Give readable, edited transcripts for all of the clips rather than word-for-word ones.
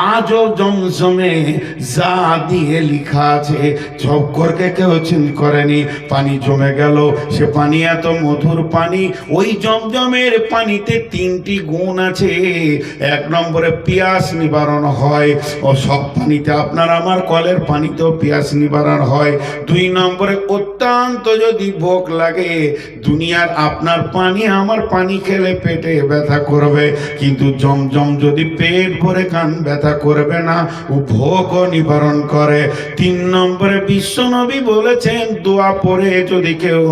আজও জমজমে যা দিয়ে লেখা আছে ঝক্করকে কেউ চেঞ্জ করেনি। পানি জমে গেল, সে পানি এত মধুর পানি। ওই জমজমের পানিতে 3টি গুণ আছে। 1 নম্বরে পিয়াস নিবারণ হয়, ও সব পানিতে আপনার আমার কলের পানিতেও পিয়াস নিবারণ হয়। 2 নম্বরে অত্যন্ত যদি ভোগ লাগে, দুনিয়ার আপনার পানি আমার পানি খেলে পেটে ব্যথা করবে, কিন্তু জমজম যদি পেট ভরে খান ব্যথা করবে না, ও ভোগও নিবারণ করে। 3 নম্বরে বিশ্বনবী বলেছেন দোয়া পড়ে যদি কেউ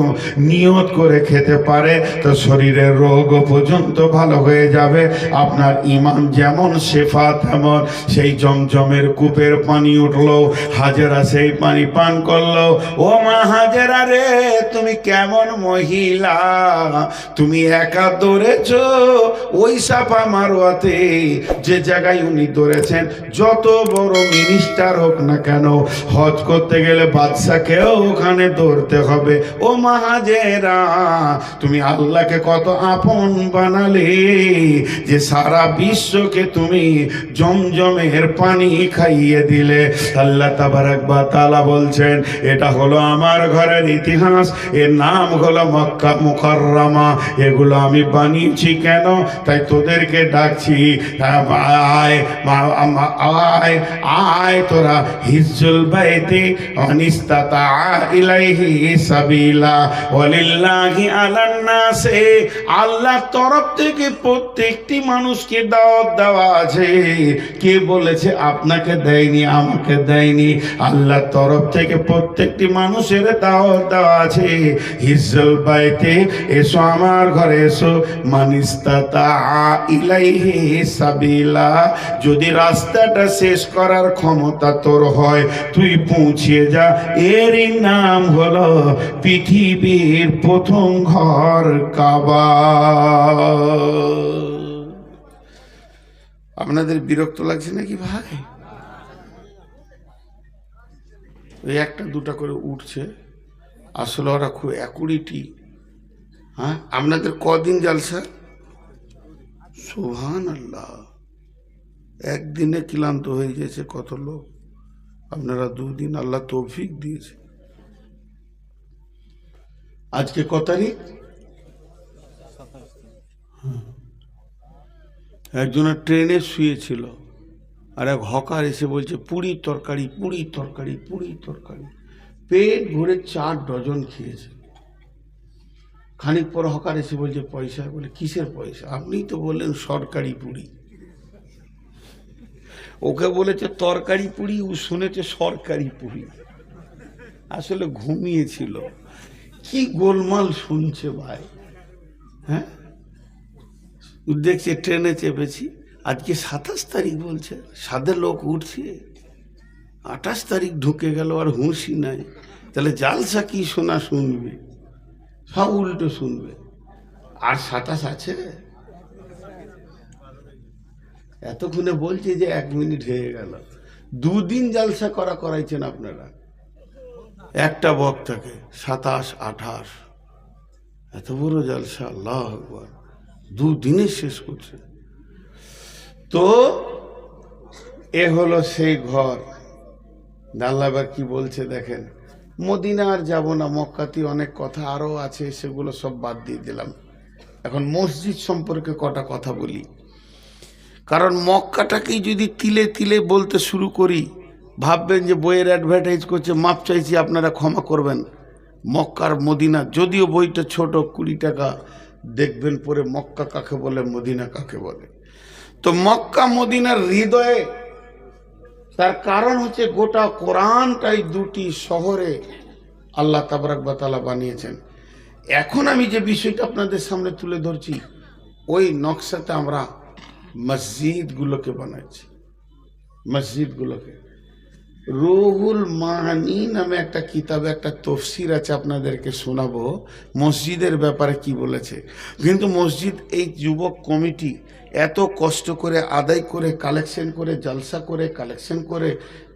নিয়ত করে খেতে পারে তো শরীরের রোগ পর্যন্ত ভালো হয়ে যাবে। আপনার ইমান যেমন শেফা তেমন। সেই জমজমের কূপের পানি উঠলো, হাজেরা সেই পানি পান করলো। ও মা হাজেরা রে, তুমি কেমন মহিলা, তুমি একা দৌড়েছ ওই সাফা মারওয়াতে, যে জায়গায় উনি দৌড়েছেন। যত বড় মিনিস্টার হোক না কেন, হজ করতে গেলে বাদশাকেও ওখানে দৌড়তে হবে। ও মা হাজেরা, তুমি আল্লাহকে কত আপন বানালে যে সারা বিশ্বকে তুমি জমজমের পানি খাইয়ে দিলে। আল্লাহ তাবারাক ওয়া তাআলা বলছেন, এটা হলো আমার ঘরের ইতিহাস, এর নাম হলো মক্কা মুকাররমা। এগুলো আমি বানিয়েছি কেন? তাই তোদেরকে ডাকছি, আয় আয় আয় তোরা হিজ্জুল বাইতি অনিস্তাতা ইলাইহি সাবিলা ওয়ালিল্লাহি আলান নাসে। আল্লাহর তরফ থেকে প্রত্যেকটি মানুষকে দাওয়াত দেওয়া আছে। কে বলেছে আপনাকে দেয়নি, আমাকে দেয়নি? আল্লাহর তরফ থেকে প্রত্যেকটি মানুষের দাওয়াত দেওয়া আছে। হিজ্জুল বাইতে, এসো আমার ঘরে এসো, মানিস্তাতা ইলাইহি সাবিলা। যদি রাস্তাটা শেষ করার ক্ষমতা তোর হয়, তুই পৌঁছিয়ে যা। এরই নাম হলো পৃথিবীর প্রথম ঘর কাবা। আপনাদের বিরক্ত লাগছে নাকি ভাই? ওই 1টা 2টা করে উঠছে, আসলে ওরা খুব অ্যাকুরেটি। হ্যাঁ, আপনাদের কদিন জালসা? সুবহানাল্লাহ, একদিনে ক্লান্ত হয়ে গেছে কত লোক। আপনারা 2 দিন আল্লাহ তৌফিক দিয়েছে। আজকে কত তারিখ? একজনের ট্রেনে শুয়েছিল, আর এক হকার এসে বলছে পুরি তরকারি, পুরি তরকারি, পুরি তরকারি। পেট ভরে 4 ডজন খেয়েছে। খানিক পর হকার এসে বলছে পয়সা। বলে কিসের পয়সা? আপনিই তো বললেন সরকারি পুরি। ওকে বলেছে তরকারি পুরি, ও শুনেছে সরকারি পুরি। আসলে ঘুমিয়েছিল। কি গোলমাল শুনছে ভাই। হ্যাঁ, দেখছে ট্রেনে চেপেছি, আজকে 27 তারিখ বলছে, সাদে লোক উঠছে। 28 তারিখ ঢুকে গেল, আর হুঁশই নাই। তাহলে জালসা কি শোনা শুনবে? সব উল্টো শুনবে। আর 27 আছে। এতক্ষণে বলছে যে 1 মিনিট হয়ে গেল। 2 দিন জালসা করাইছেন আপনারা একটা বক্তাকে। 27, 28 এত বড় জালসা, আল্লাহু আকবার। 2 দিনে শেষ করছে। তো এ হলো সেই ঘর। আল্লাহ আবার কি বলছে দেখেন, মদিনা আর যাব না, মক্কাতে অনেক কথা আরো আছে, সেগুলো সব বাদ দিয়ে দিলাম। এখন মসজিদ সম্পর্কে কটা কথা বলি। কারণ মক্কাটাকেই যদি তিলে তিলে বলতে শুরু করি, ভাববেন যে বইয়ের অ্যাডভার্টাইজ করছে, মাপ চাইছি আপনারা ক্ষমা করবেন। মক্কার মদিনা, যদিও বইটা ছোট 20 টাকা, দেখবেন পরে মক্কা কাকে বলে, মদিনা কাকে বলে। তো মক্কা মদিনার হৃদয়ে, তার কারণ হচ্ছে গোটা কোরআনটাই 2টি শহরে আল্লাহ তাবারাক ওয়া তাআলা বানিয়েছেন। এখন আমি যে বিষয়টা আপনাদের সামনে তুলে ধরছি, ওই নকশাতে আমরা মসজিদগুলোকে বানাচ্ছি। মসজিদগুলোকে রুহুল মানি নামে একটা কিতাবে একটা তফসির আছে, আপনাদেরকে শোনাবো মসজিদের ব্যাপারে কি বলেছে। কিন্তু মসজিদ এই যুবক কমিটি এত কষ্ট করে আদায় করে, কালেকশন করে, জলসা করে, কালেকশন করে,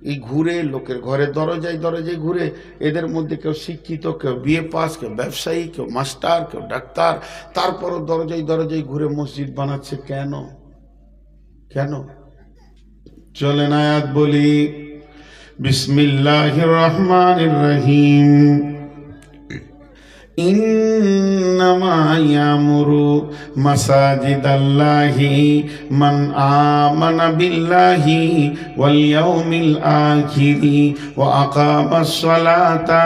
এই ঘুরে লোকের ঘরে দরজায় দরজায় ঘুরে, এদের মধ্যে কেউ শিক্ষিত, কেউ বিএ পাস, কেউ ব্যবসায়ী, কেউ মাস্টার, কেউ ডাক্তার, তারপরও দরজায় দরজায় ঘুরে মসজিদ বানাচ্ছে। কেন? কেন? চলেন আয়াত বলি। বিসমিল্লাহির রহমানির রহিম। ইন্নামা ইয়ামুরু মাসাজিদাল্লাহি মান আমানা বিল্লাহি ওয়াল ইয়াউমিল আখিরি ওয়া আকামাস সালাতা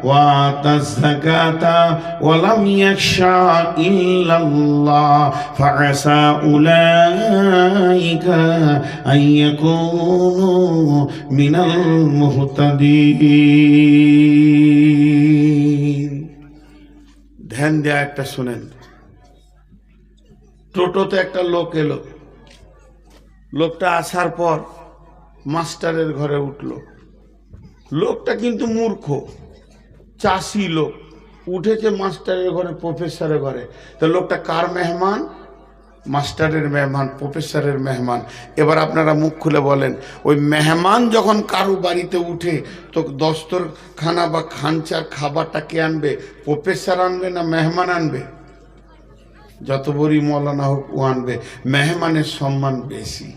ওয়া আতাজ যাকাতা ওয়া লাম ইয়াখশা ইল্লাল্লাহ ফাআসা উলাইকা আন ইয়াকুনু মিনাল মুহতাদিন। ধ্যান দেয়া একটা শুনেন। টোটোতে একটা লোক এলো। লোকটা আসার পর মাস্টারের ঘরে উঠলো। লোকটা কিন্তু মূর্খ, চাষি লোক, উঠেছে মাস্টারের ঘরে, প্রফেসরের ঘরে। তো লোকটা কার মেহমান? মাস্টারের মেহমান, প্রফেসরের মেহমান। এবার আপনারা মুখ খুলে বলেন, ওই মেহমান যখন কারো বাড়িতে উঠে তো দস্তরখানা বা খানচার খাবারটা কে আনবে? প্রফেসর আনবে না মেহমান আনবে? যত বড়ই মৌলানা হোক ও আনবে। মেহমানের সম্মান বেশি।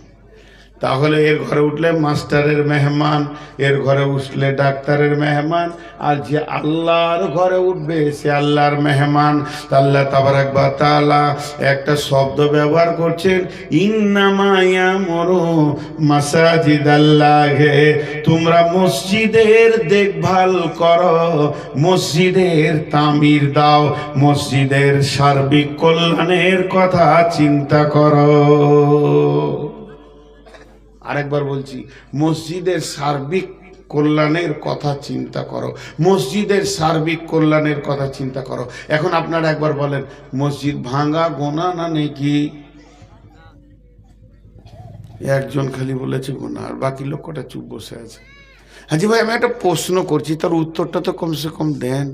তাহলে এর ঘরে উঠলে মাস্টারের মেহমান, এর ঘরে উঠলে ডাক্তারের মেহমান, আর যে আল্লাহর ঘরে উঠবে সে আল্লাহর মেহমান। আল্লাহ তাবারাক ওয়া তাআলা একটা শব্দ ব্যবহার করছেন, ইন্নামা ইয়ামুরু মাসাজিদাল্লাহি। তোমরা মসজিদের দেখভাল করো, মসজিদের তামির দাও, মসজিদের সার্বিক কল্যাণের কথা চিন্তা করো। আরেকবার বলছি, মসজিদের সার্বিক কল্যাণের কথা চিন্তা করো, মসজিদের সার্বিক কল্যাণের কথা চিন্তা করো। এখন আপনারা একবার বলেন, মসজিদ ভাঙা গোনা না নাকি? একজন খালি বলেছে গোনা, আর বাকি লোক কটা চুপ বসে আছে। হাজি ভাই, আমি একটা প্রশ্ন করছি, তার উত্তরটা তো কমসে কম দেন।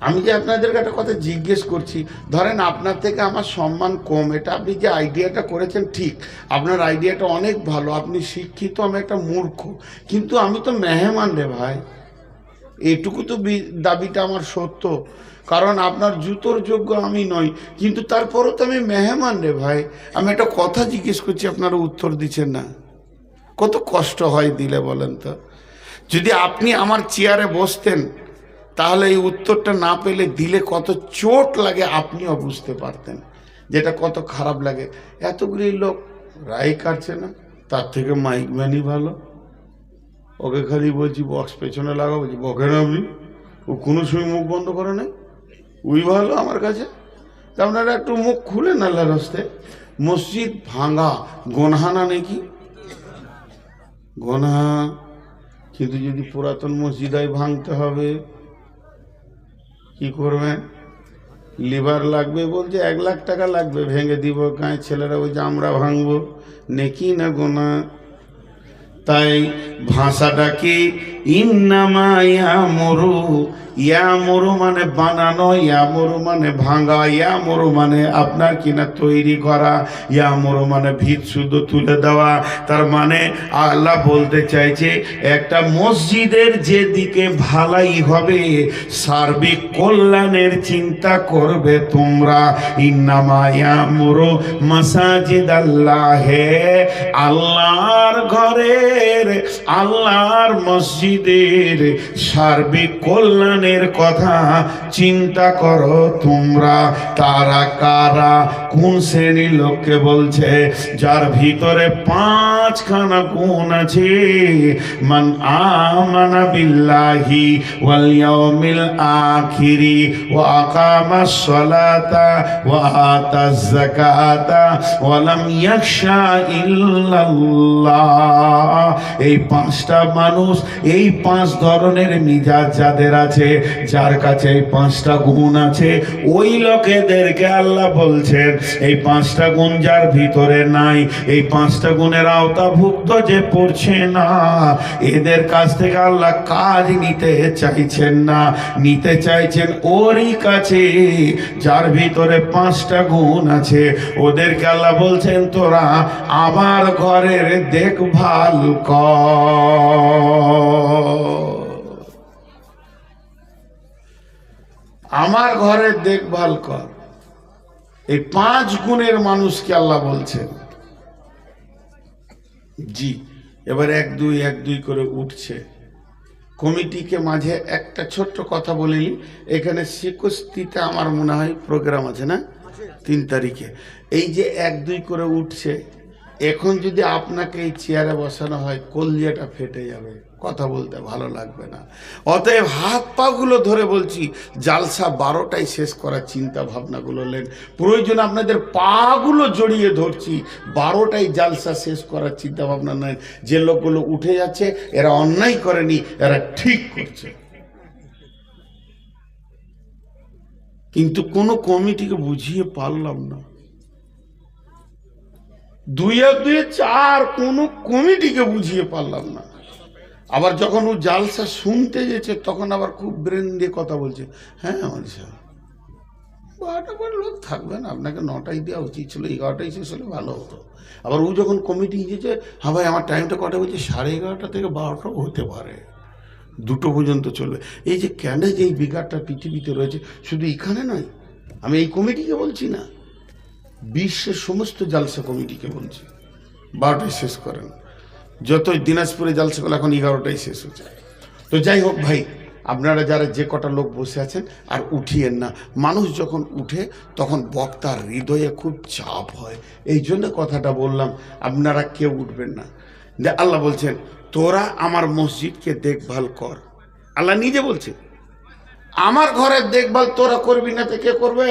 আমি যে আপনাদেরকে একটা কথা জিজ্ঞেস করছি, ধরেন আপনার থেকে আমার সম্মান কম, এটা আপনি যে আইডিয়াটা করেছেন ঠিক, আপনার আইডিয়াটা অনেক ভালো, আপনি শিক্ষিত, আমি একটা মূর্খ, কিন্তু আমি তো মেহমান রে ভাই। এইটুকু তো দাবিটা আমার সত্য, কারণ আপনার জুতোর যোগ্য আমি নই, কিন্তু তারপরও তো আমি মেহমান রে ভাই। আমি একটা কথা জিজ্ঞেস করছি, আপনারা উত্তর দিচ্ছেন না। কত কষ্ট হয় দিলে বলেন তো। যদি আপনি আমার চেয়ারে বসতেন তাহলে এই উত্তরটা না পেলে দিলে কত চোট লাগে আপনিও বুঝতে পারতেন, যেটা কত খারাপ লাগে। এতগুলি লোক রায় কাটছে না, তার থেকে মাইক ম্যানই ভালো। ওকে খালি বলছি বক্স পেছনে লাগাবো, বলছি বকেন আপনি, ও কোনো সময় মুখ বন্ধ করে নাই, ওই ভালো আমার কাছে। তা আপনারা একটু মুখ খুলেন আল্লাহর রাস্তায়। মসজিদ ভাঙা গোনহা না নাকি? গোনহা। কিন্তু যদি পুরাতন মসজিদ হয় ভাঙতে হবে, কি করবেন? লিভার লাগবে বলছে, 1 লাখ টাকা লাগবে, ভেঙে দিব। গাঁয়ের ছেলেরা বলছে আমরা ভাঙবো, নেকি না গোনা? তাই ভাষাটা কি? ইন্নামা ইয়ামুরু। ইয়ামুরু মানে বানানো, ইয়ামুরু মানে ভাঙা, ইয়ামুরু মানে আপনার কিনা তৈরি করা, ইয়ামুরু মানে ভিত শুধু তুলে দেওয়া। তার মানে আল্লাহ বলতে চাইছে, একটা মসজিদের যেদিকে ভালাই হবে, সার্বিক কল্যাণের চিন্তা করবে তোমরা। ইন্নামা ইয়ামুরু মাসাজিদাল্লাহি, আল্লাহর ঘরের, আল্লাহর মসজিদের সার্বিক কল্যাণের কথা চিন্তা করো তোমরা। তারা কারা? কোন শ্রেণীর লোককে বলছে? যার ভিতরে 5খানা গুণ আছে। মান আমানা বিল্লাহি ওয়াল ইয়াউমিল আখিরি ওয়া আকামাস সালাতা ওয়া আতাজ যাকাতা ওয়া লাম ইয়াখশা ইল্লাল্লাহ। এই 5টা মানুষ, এই 5 ধরনের মিজাজ যাদের আছে, যার কাছে এই 5টা গুণ আছে, ওই লোকেদেরকে আল্লাহ বলছেন, এই 5টা গুণ যার ভিতরে নাই, এই 5টা গুণের আওতাভুক্ত যে পড়ছে না, এদের কাছ থেকে আল্লাহ কাজ নিতে চাইছেন না, নিতে চাইছেন ওরই কাছে যার ভিতরে 5টা গুণ আছে। ওদেরকে আল্লাহ বলছেন, তোরা আমার ঘরের দেখভাল কর, আমার ঘরের দেখভাল কর। এই 5 গুণের মানুষকে আল্লাহ বলছেন। জি। এবার এক দুই করে উঠছে। কমিটিকে মাঝে একটা ছোট্ট কথা বলিনি, এখানে শিকস্তিতে আমার মনে হয় প্রোগ্রাম আছে না 3 তারিখে, এই যে এক দুই করে উঠছে, এখন যদি আপনাকে এই চেয়ারে বসানো হয় কলজিয়াটা ফেটে যাবে, কথা বলতে ভালো লাগবে না। অতএব হাত পাগুলো ধরে বলছি, জালসা 12টায় শেষ করার চিন্তা ভাবনাগুলো নেন। প্রয়োজন আপনাদের পাগুলো জড়িয়ে ধরছি, 12টায় জালসা শেষ করার চিন্তা ভাবনা নেন। যে লোকগুলো উঠে যাচ্ছে এরা অন্যায় করেনি, এরা ঠিক করছে। কিন্তু কোনো কমিটিকে বুঝিয়ে পারলাম না, 2 আর 2 4, কোনো কমিটিকে বুঝিয়ে পারলাম না। আবার যখন ও জালসা শুনতে যেছে তখন আবার খুব ব্রেন দিয়ে কথা বলছে, হ্যাঁ আমার সাহেব 12টা পর লোক থাকবে না, আপনাকে 9টায় দেওয়া উচিত ছিল, 11টায় শেষ হলে ভালো হতো। আবার ও যখন কমিটি গিয়েছে, হ্যাঁ ভাই আমার টাইমটা কটা বলছে, 11:30 থেকে 12টাও হতে পারে, 2টো পর্যন্ত চলবে। এই যে কেন যে এই বিঘারটা পৃথিবীতে রয়েছে, শুধু এখানে নয়, আমি এই কমিটিকে বলছি না, বিশ্বের সমস্ত জালসা কমিটিকে বলছি 12টায় শেষ করেন। যতই দিনাজপুরে জালসাগুলো এখন 11টায় শেষ হচ্ছে। তো যাই হোক ভাই, আপনারা যারা যে কটা লোক বসে আছেন আর উঠিয়েন না। মানুষ যখন উঠে তখন বক্তার হৃদয়ে খুব চাপ হয়, এই জন্য কথাটা বললাম, আপনারা কেউ উঠবেন না। আল্লাহ বলছেন তোরা আমার মসজিদকে দেখভাল কর, আল্লাহ নিজে বলছে আমার ঘরের দেখভাল তোরা করবি না তো কে করবে?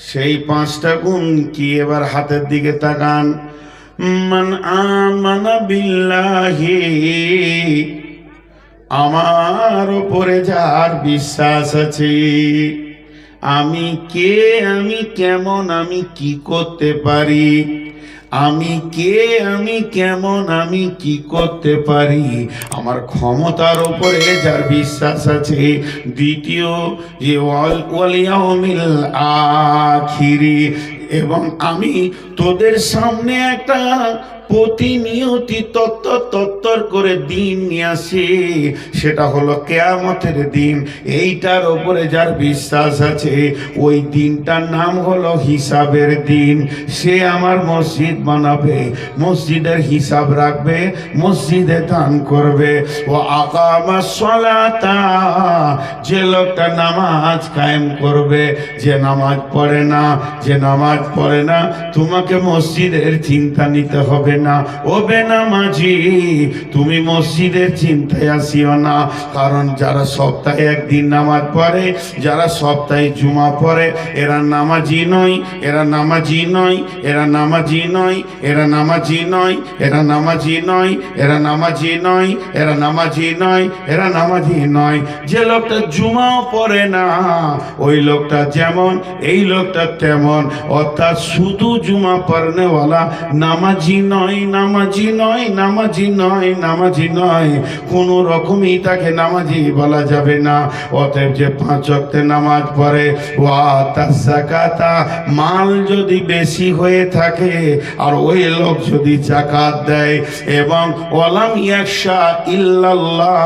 সেই 5টা গুণ কি এবার হাতের দিকে তাকান। মান আমানা বিল্লাহি, আমার উপরে যার বিশ্বাস আছে, আমি কে, আমি কেমন, আমি কি করতে পারি, আমি কে, আমি কেমন, আমি কি করতে পারি, আমার ক্ষমতার উপরে যার বিশ্বাস আছে। দ্বিতীয় যে ওয়াল ইয়াউমিল আখিরি, এবং আমি তোদের সামনে একটা প্রতিনিয়তি তত্তর করে দিন নিয়ে আসি, সেটা হলো কিয়ামতের দিন। এইটার উপরে যার বিশ্বাস আছে, ওই দিনটার নাম হলো হিসাবের দিন। সে আমার মসজিদ বানাবে, মসজিদের হিসাব রাখবে, মসজিদে দান করবে। ও আকামাস সালাতা, যে লোকটা নামাজ কায়েম করবে, যে নামাজ পড়ে না, যে নামাজ পড়ে না, তোমাকে মসজিদের চিন্তা নিতে হবে না। ও বেনামাজি, তুমি মসজিদের চিন্তায় আসিও না, কারণ যারা সপ্তাহে একদিন নামাজ পড়ে, যারা সপ্তাহে জুমা পড়ে, এরা নামাজি নয়, এরা নামাজি নয়, এরা নামাজি নয়, এরা নামাজি নয়, এরা নামাজি নয়, এরা নামাজি নয়, এরা নামাজি নয়, এরা নামাজি নয়। যে লোকটা জুমাও পড়ে না, ওই লোকটা যেমন এই লোকটা তেমন, অর্থাৎ শুধু জুমা পড়নেওয়ালা নামাজি নয়, নামাজি নয়, নামাজি নয়, নামাজি নয়, কোনো রকমই তাকে নামাজি বলা যাবে না। অতএব যে 5 ওয়াক্তে নামাজ পড়ে, ওয়া তাযাকাতা, মাল যদি বেশি হয়ে থাকে আর ওই লোক যদি যাকাত দেয়, এবং ওয়ালাম ইয়াখশা ইল্লাল্লাহ,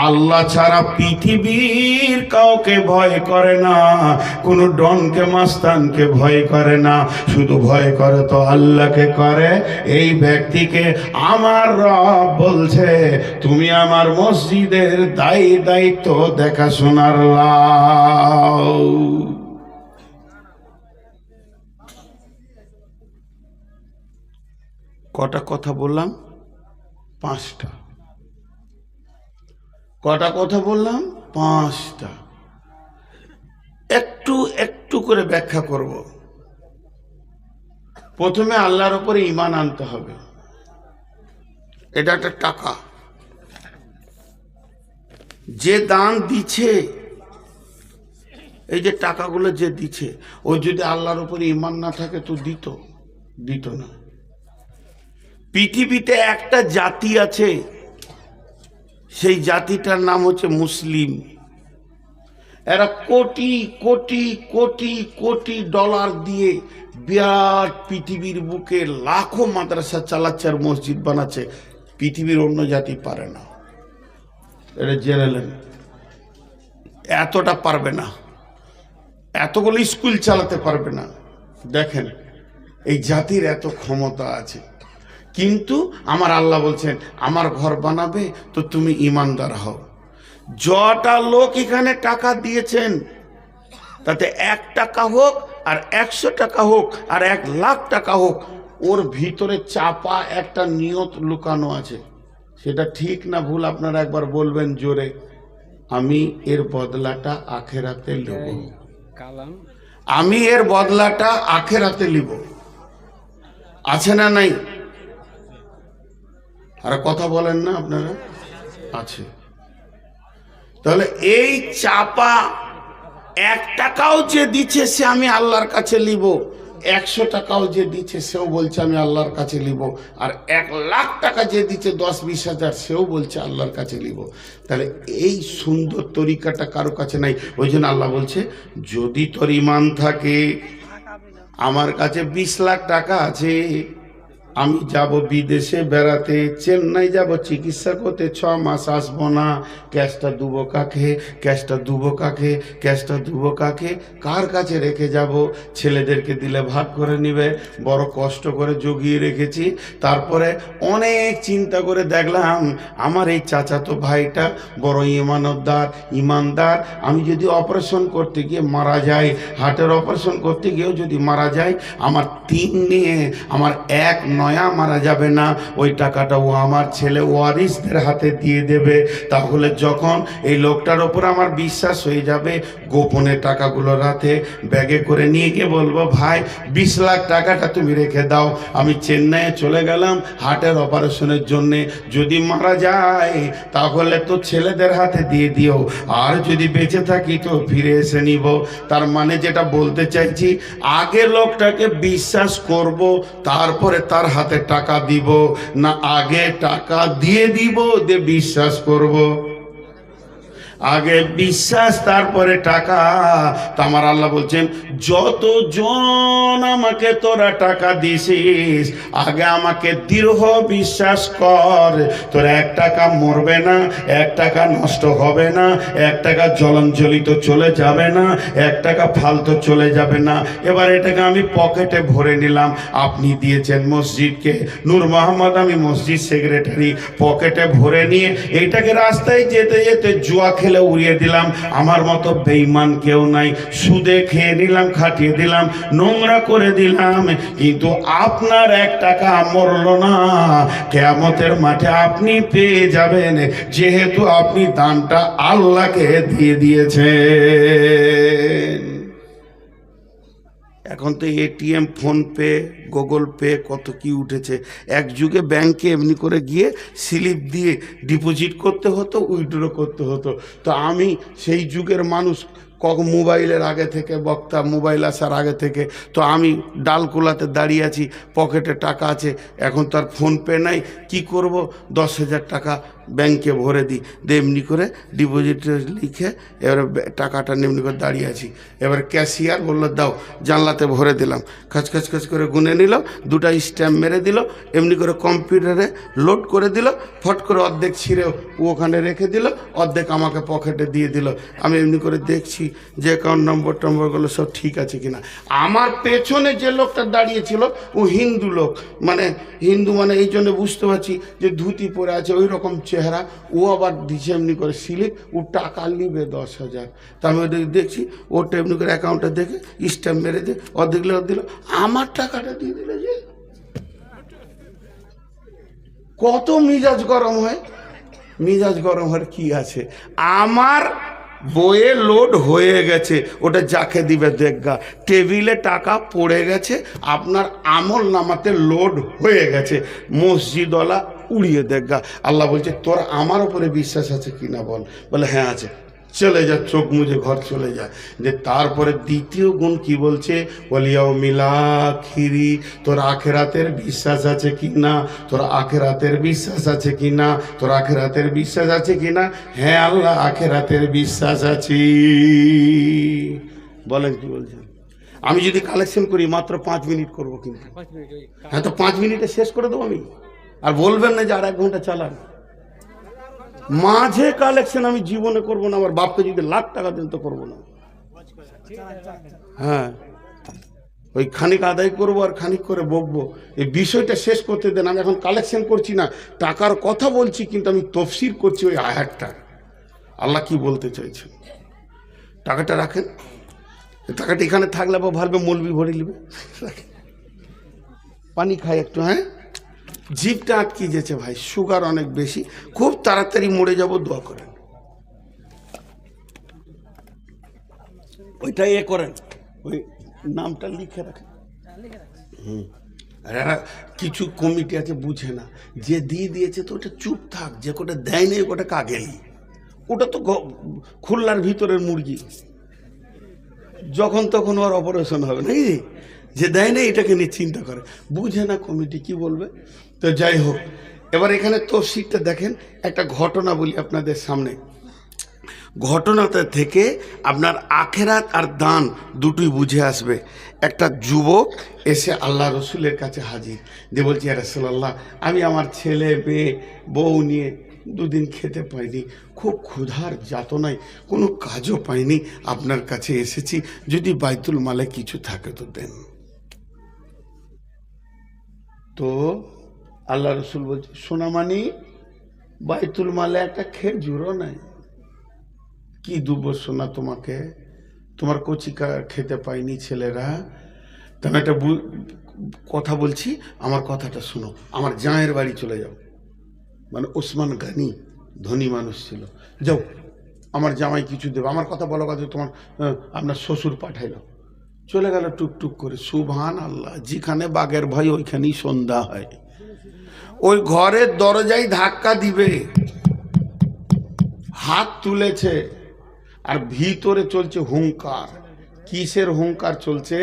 আল্লাহ ছাড়া পৃথিবীর কাউকে ভয় করে না, কোনো ডনকে মাস্তানকে ভয় করে না, শুধু ভয় করে তো আল্লাহকে করে, এই ব্যক্তিকে আমার রব বলছে তুমি আমার মসজিদের দায়িত্ব দেখাশোনার লাও। কটা কথা বললাম? 5টা। কটা কথা বললাম? 5টা। একটু একটু করে ব্যাখ্যা করব। প্রথমে আল্লাহর উপরে ঈমান আনতে হবে, এটা একটা টাকা। যে দান দিচ্ছে, এই যে টাকাগুলো যে দিচ্ছে, ও যদি আল্লাহর উপরে ঈমান না থাকে তো দিত না। পৃথিবীতে একটা জাতি আছে, সেই জাতিটার নাম হচ্ছে মুসলিম। এরা কোটি কোটি কোটি কোটি ডলার দিয়ে বিরাট পৃথিবীর বুকে লাখো মাদ্রাসা চালাচ্ছে আর মসজিদ বানাচ্ছে, পৃথিবীর অন্য জাতি পারে না। এটা জেনে নেন, এতটা পারবে না, এতগুলো স্কুল চালাতে পারবে না। দেখেন এই জাতির এত ক্ষমতা আছে, কিন্তু আমার আল্লাহ বলছেন আমার ঘর বানাবে তো তুমি ইমানদার হও। যটা লোক এখানে টাকা দিয়েছেন তাতে 1 টাকা হোক আর 100 টাকা হোক আর 1 লাখ টাকা হোক, ওর ভিতরে চাপা একটা নিয়ত লুকানো আছে। সেটা ঠিক না ভুল আপনারা একবার বলবেন জোরে। আমি এর বদলাটা আখেরাতে নেব, আমি এর বদলাটা আখেরাতে নিব। আছে না নাই? আর কথা বলেন না আপনারা? আছে। তাহলে এই চাপা 1 টাকাও যে দিচ্ছে সে আমি আল্লাহর কাছে নিব, 100 টাকাও যে দিচ্ছে সেও বলছে আমি আল্লাহর কাছে নিব, আর 1 লাখ টাকা যে দিচ্ছে 10-20 হাজার সেও বলছে আল্লাহর কাছে নিব। তাহলে এই সুন্দর তরিকাটা কারো কাছে নাই। ওই জন্য আল্লাহ বলছে যদি তোর ঈমান থাকে, আমার কাছে 20 লাখ টাকা আছে, আমি যাব বিদেশে বেড়াতে, চেন্নাই যাব চিকিৎসা করতে, 6 মাস আসবো না, ক্যাশটা দুবো কাকে, ক্যাশটা দুবো কাকে, ক্যাশটা দুবো কাকে, কার কাছে রেখে যাব? ছেলেদেরকে দিলে ভাগ করে নিবে, বড় কষ্ট করে জগিয়ে রেখেছি। তারপরে অনেক চিন্তা করে দেখলাম আমার এই চাচাতো ভাইটা বড় ইমানদার, আমি যদি অপারেশন করতে গিয়ে মারা যাই, হার্টের অপারেশন করতে গিয়েও যদি মারা যাই, আমার 3 নিয়ে আমার 1 নয়া মারা যাবে না, ওই টাকাটা ও আমার ছেলে ওয়ারিসদের হাতে দিয়ে দেবে। তাহলে যখন এই লোকটার ওপর আমার বিশ্বাস হয়ে যাবে, গোপনে টাকাগুলো রাতে ব্যাগে করে নিয়ে গিয়ে বলবো ভাই 20 লাখ টাকাটা তুমি রেখে দাও, আমি চেন্নাইয়ে চলে গেলাম হার্টের অপারেশনের জন্যে, যদি মারা যায় তাহলে তো ছেলেদের হাতে দিয়ে দিও, আর যদি বেঁচে থাকি তো ফিরে এসে নিব। তার মানে যেটা বলতে চাইছি, আগে লোকটাকে বিশ্বাস করব তারপরে তার হাতে টাকা দিব না, আগে টাকা দিয়ে দিব দিয়ে বিশ্বাস করব? আগে বিশ্বাস তারপরে টাকা। তো আমার আল্লাহ বলছেন যতজন আমাকে তোরা টাকা দিছিস, আগে আমাকে দৃঢ় বিশ্বাস কর, তোর 1 টাকা মরবে না, 1 টাকা নষ্ট হবে না, 1 টাকা জলঞ্জলিত চলে যাবে না, 1 টাকা ফালতু চলে যাবে না। এবার এটাকে আমি পকেটে ভরে নিলাম। আপনি দিয়েছেন মসজিদকে, নূর মোহাম্মদ আমি মসজিদ সেক্রেটারি, পকেটে ভরে নিয়ে এইটাকে রাস্তায় যেতে যেতে জুয়া খেলে উড়িয়ে দিলাম। আমার মতো বেঈমান কেউ নাই, সুদে খেয়ে নিলাম, খাটিয়ে দিলাম, নোংরা করে দিলাম, কিন্তু আপনার 1 টাকা মরলো না। কিয়ামতের মাঠে আপনি পেয়ে যাবেন, যেহেতু আপনি দানটা আল্লাহকে দিয়ে দিয়েছেন। এখন তো এটিএম, ফোনপে, গুগল পে কত কি উঠেছে। এক যুগে ব্যাংকে এমনি করে গিয়ে স্লিপ দিয়ে ডিপোজিট করতে হতো, উইথড্র করতে হতো। তো আমি সেই যুগের মানুষ, মোবাইলের আগে থেকে, বক্তা মোবাইল আসার আগে থেকে, তো আমি ডালকোলাতে দাঁড়িয়ে আছি, পকেটে টাকা আছে। এখন তার ফোনপে নাই, কি করব? 10,000 টাকা ব্যাংকে ভরে দিই, এমনি করে ডিপোজিট লিখে এবারে টাকাটা এমনি করে দাঁড়িয়ে আছি। এবার ক্যাশিয়ার বললো দাও, জানলাতে ভরে দিলাম, খাচ খাচ খাচ করে গুনে নিল, 2টা স্ট্যাম্প মেরে দিল, এমনি করে কম্পিউটারে লোড করে দিল, ফট করে অর্ধেক ছিঁড়েও ও ওখানে রেখে দিল, অর্ধেক আমাকে পকেটে দিয়ে দিল। আমি এমনি করে দেখছি যে অ্যাকাউন্ট নম্বরগুলো সব ঠিক আছে কিনা। আমার পেছনে যে লোকটা দাঁড়িয়েছিল ও হিন্দু লোক, মানে হিন্দু মানে এই জন্য বুঝতে পারছি যে ধুতি পরে আছে, ওই রকম চেহারা। ও আবার দিচ্ছে এমনি করে স্লিপ, ও টাকা নিবে 10,000। তা আমি দেখছি ওটা এমনি করে অ্যাকাউন্টে দেখে স্ট্যাম্প মেরে দিয়ে অর্ধেক দিল, আমার টাকাটা দিয়ে দিলে। যে কত মিজাজ গরম হয়, মিজাজ গরম হওয়ার কি আছে? আমার বইয়ে লোড হয়ে গেছে, ওটা যাকে দিবে দেখগা, টেবিলে টাকা পড়ে গেছে, আপনার আমল নামাতে লোড হয়ে গেছে, মসজিদওয়ালা উড়িয়ে দেখগা। আল্লাহ বলছে তোর আমার উপরে বিশ্বাস আছে কিনা বল। বলে হ্যাঁ আছে, চলে যা, চোখ মুজে ঘর চলে যায়। যে তারপরে দ্বিতীয় গুণ কি বলছে? ওয়ালিয়াও মিলাখিরি, তোর আখেরাতের বিশ্বাস আছে কি না, তোর আখেরাতের বিশ্বাস আছে কি না, তোর আখেরাতের বিশ্বাস আছে কি না? হ্যাঁ আল্লাহ আখেরাতের বিশ্বাস আছে। বলেন কি বলছেন? আমি যদি কালেকশন করি মাত্র 5 মিনিট করবো, কিন্তু হ্যাঁ তো 5 মিনিটে শেষ করে দেবো আমি। আর বলবেন না যে আর 1 ঘন্টা চালান। মাঝে কালেকশন আমি জীবনে করবো না, আমার বাপকে যদি লাখ টাকা দেন তো করবো না। হ্যাঁ ওই খানিক আদায় করবো আর খানিক করে বকবো। এই বিষয়টা শেষ করতে দেন। আমি এখন কালেকশন করছি না, টাকার কথা বলছি, কিন্তু আমি তফসির করছি ওই আয়াতটা। আল্লাহ কি বলতে চাইছেন। টাকাটা রাখেন, টাকাটা এখানে থাকলে বা ভাববে মলবি ভরে নেবে। পানি খাই একটু। হ্যাঁ, জিভটা আটকে যেছে ভাই, সুগার অনেক বেশি, খুব তাড়াতাড়ি মরে যাব, দোয়া করেন। ওইটা করেন, ওই নামটা লিখে রাখেন। আর এরা কিছু কমিটি আছে বুঝে না, যে দিয়ে দিয়েছে তো ওটা চুপ থাক, যে কোটা দেয় নেই ওটা কাগেলি, ওটা তো খুলনার ভিতরের মুরগি, যখন তখন ওর অপারেশন হবে নাকি, যে দেয় নেই এটাকে নিয়ে চিন্তা করে, বুঝে না কমিটি কি বলবে। তো যাই হোক, এবার এখানে তফসিরটা দেখেন। একটা ঘটনা বলি আপনাদের সামনে। ঘটনাটা থেকে আপনার আখেরাত আর দান দুটোই বুঝে আসবে। একটা যুবক এসে আল্লাহ রসুলের কাছে হাজির, যে বলছি ইয়া রাসূলুল্লাহ, আমি আমার ছেলে মেয়ে বউ নিয়ে দুদিন খেতে পাইনি, খুব ক্ষুধার যাতনায় কোনো কাজও পাইনি, আপনার কাছে এসেছি, যদি বাইতুল মালে কিছু থাকে তো দেন। তো আল্লাহ রসুল বলছে, সোনামানি, বাইতুল মালে একটা খেজুরও নাই, কি দুব সোনা তোমাকে, তোমার কচিকা খেতে পাইনি ছেলেরা। তো আমি একটা কথা বলছি, আমার কথাটা শোনো, আমার জায়ের বাড়ি চলে যাও। মানে ওসমান গানি ধনী মানুষ ছিল, যাও আমার জামাই কিছু দেবে, আমার কথা বলো, কথা তোমার আপনার শ্বশুর পাঠাইল। চলে গেল টুকটুক করে। সুবহান আল্লাহ, যেখানে বাঘের ভয় ওইখানেই সন্ধ্যা হয়। ওই ঘরের দরজায় ধাক্কা দিবে, হাত তুলেছে, আর ভিতরে চলছে হুঙ্কার। কিসের হুঙ্কার চলছে?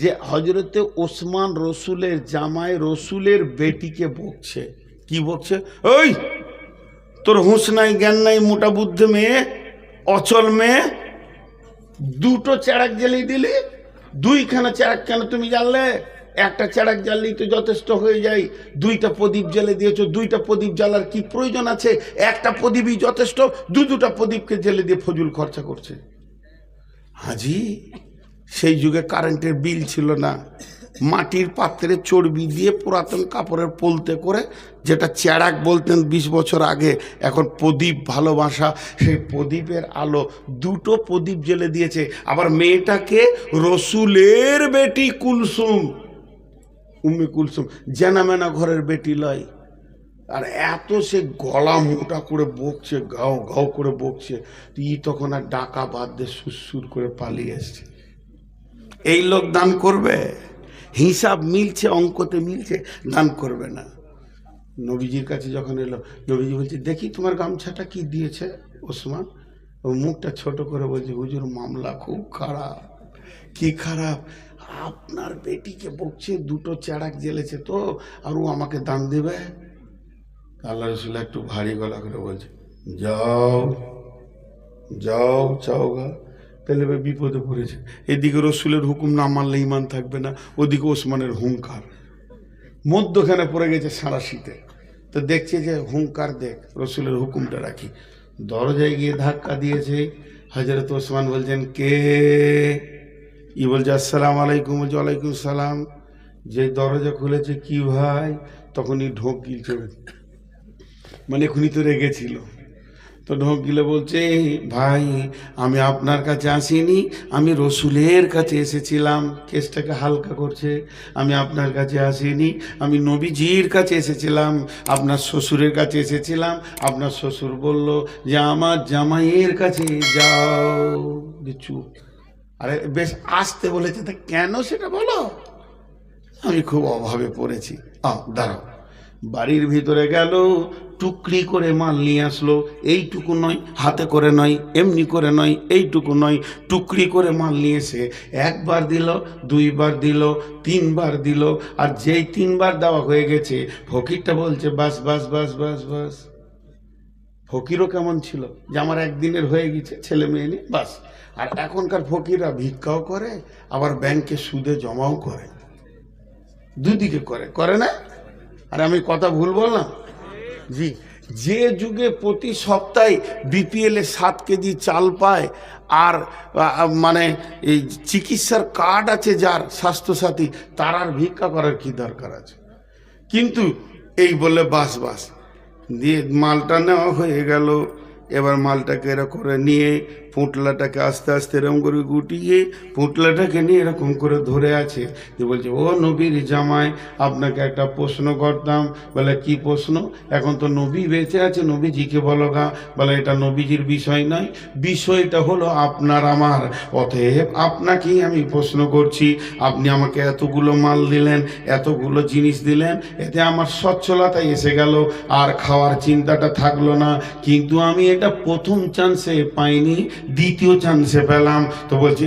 যে হজরতে ওসমান রসুলের জামাই রসুলের বেটিকে বকছে। কি বকছে? ওই তোর হুঁশ নাই, জ্ঞান নাই, মোটা বুদ্ধি মেয়ে, অচল মেয়ে, দুটো চেরাক জ্বালিয়ে দিলি, দুইখানা চেরাক কেন তুমি জ্বাললে? একটা চেরাক জ্বাললেই তো যথেষ্ট হয়ে যায়, দুইটা প্রদীপ জ্বেলে দিয়েছো, দুইটা প্রদীপ জ্বালার কি প্রয়োজন আছে? একটা প্রদীপই যথেষ্ট, দুটা প্রদীপকে জ্বেলে দিয়ে ফজুল খরচা করছে। হাজি, সেই যুগে কারেন্টের বিল ছিল না, মাটির পাত্রে চর্বি দিয়ে পুরাতন কাপড়ের পোলতে করে, যেটা চেরাক বলতেন 20 বছর আগে, এখন প্রদীপ ভালোবাসা, সেই প্রদীপের আলো, দুটো প্রদীপ জ্বেলে দিয়েছে। আবার মেয়েটাকে রসুলের বেটি কুলসুম, উম্মে কুলসুম, জানামেনা ঘরের বেটি লয়। আর এত সে গলা মোটা করে বকছে, গাও গাও করে বকছে, তখন আর ডাকা বাদ দিয়ে সুরসুর করে পালিয়ে এসছে। এই লোক দান করবে? হিসাব মিলছে, অঙ্কতে মিলছে, দান করবে না। নবীজির কাছে যখন এলো, নবীজি বলছে, দেখি তোমার গামছাটা কি দিয়েছে ওসমান। ও মুখটা ছোট করে বলছে, হুজুর মামলা খুব খারাপ। কি খারাপ? আপনার বেটিকে বকছে, দুটো চেরাক জ্বেলেছে তো, আর ও আমাকে দান দেবে। আল্লাহ রসুল একটু ভারী গলা করে বলছে, যাও যাও চাও গা। তাহলে বিপদে পড়েছে। এদিকে রসুলের হুকুম না মানলে ইমান থাকবে না, ওদিকে ওসমানের হুঙ্কার, মধ্যখানে পড়ে গেছে সারা শীতে। তো দেখছে যে হুঙ্কার দেখ, রসুলের হুকুমটা রাখি। দরজায় গিয়ে ধাক্কা দিয়েছে। হযরত ওসমান বলছেন, কে? ই বলছে, আসসালামু আলাইকুম। বলছে, ওয়ালাইকুম সালাম। যে দরজা খুলেছে, কি ভাই? তখনই ঢোক গিলছে, মানে এখনই তো রেগেছিল। তো ঢোক গিলে বলছে, ভাই আমি আপনার কাছে আসিনি, আমি রসুলের কাছে এসেছিলাম। কেসটাকে হালকা করছে। আমি আপনার কাছে আসিনি, আমি নবীজির কাছে এসেছিলাম, আপনার শ্বশুরের কাছে এসেছিলাম। আপনার শ্বশুর বলল যে আমার জামাইয়ের কাছে যাও। চুপ। আরে বেশ আসতে বলেছে, তা কেন সেটা বলো। আমি খুব অভাবে পড়েছি। দাঁড়াও। বাড়ির ভিতরে গেল, টুকরি করে মাল নিয়ে আসলো। এইটুকু নয়, হাতে করে নয়, এমনি করে নয়, এইটুকু নয়, টুকরি করে মাল নিয়ে এসে একবার দিল, দুইবার দিল, তিনবার দিল। আর যেই তিনবার দেওয়া হয়ে গেছে, ফকিরটা বলছে, বাস বাস বাস বাস বাস। ফকিরও কেমন ছিল, যে আমার একদিনের হয়ে গেছে, ছেলে মেয়ে নিয়ে বাস। আর এখনকার ফকিররা ভিক্ষাও করে, আবার ব্যাংকে সুদে জমাও করে, দুদিকে করে, করে না? আর আমি কথা ভুল বললাম? জি। যে যুগে প্রতি সপ্তাহে বিপিএলে 7 কেজি চাল পায়, আর মানে এই চিকিৎসার কার্ড আছে যার স্বাস্থ্যসাথী, তার আর ভিক্ষা করার কি দরকার আছে? কিন্তু এই বলে বাস বাস দিয়ে মালটা নেওয়া হয়ে গেল। এবার মালটাকে এরকম করে নিয়ে পুঁটলাটাকে আস্তে আস্তে এরকম করে গুটিয়ে পুঁটলাটাকে নিয়ে এরকম করে ধরে আছে। যে বলছে, ও নবীর জামাই, আপনাকে একটা প্রশ্ন করতাম। বলে, কি প্রশ্ন? এখন তো নবী বেঁচে আছে, নবীজিকে বলো গা। বলে, এটা নবীজির বিষয় নয়, বিষয়টা হলো আপনার আমার। অতএব আপনাকেই আমি প্রশ্ন করছি। আপনি আমাকে এতগুলো মাল দিলেন, এতগুলো জিনিস দিলেন, এতে আমার সচ্ছলতা এসে গেল, আর খাওয়ার চিন্তাটা থাকলো না। কিন্তু আমি এটা প্রথম চান্সে পাইনি, দ্বিতীয় চান্সে পেলাম। তো বলছি,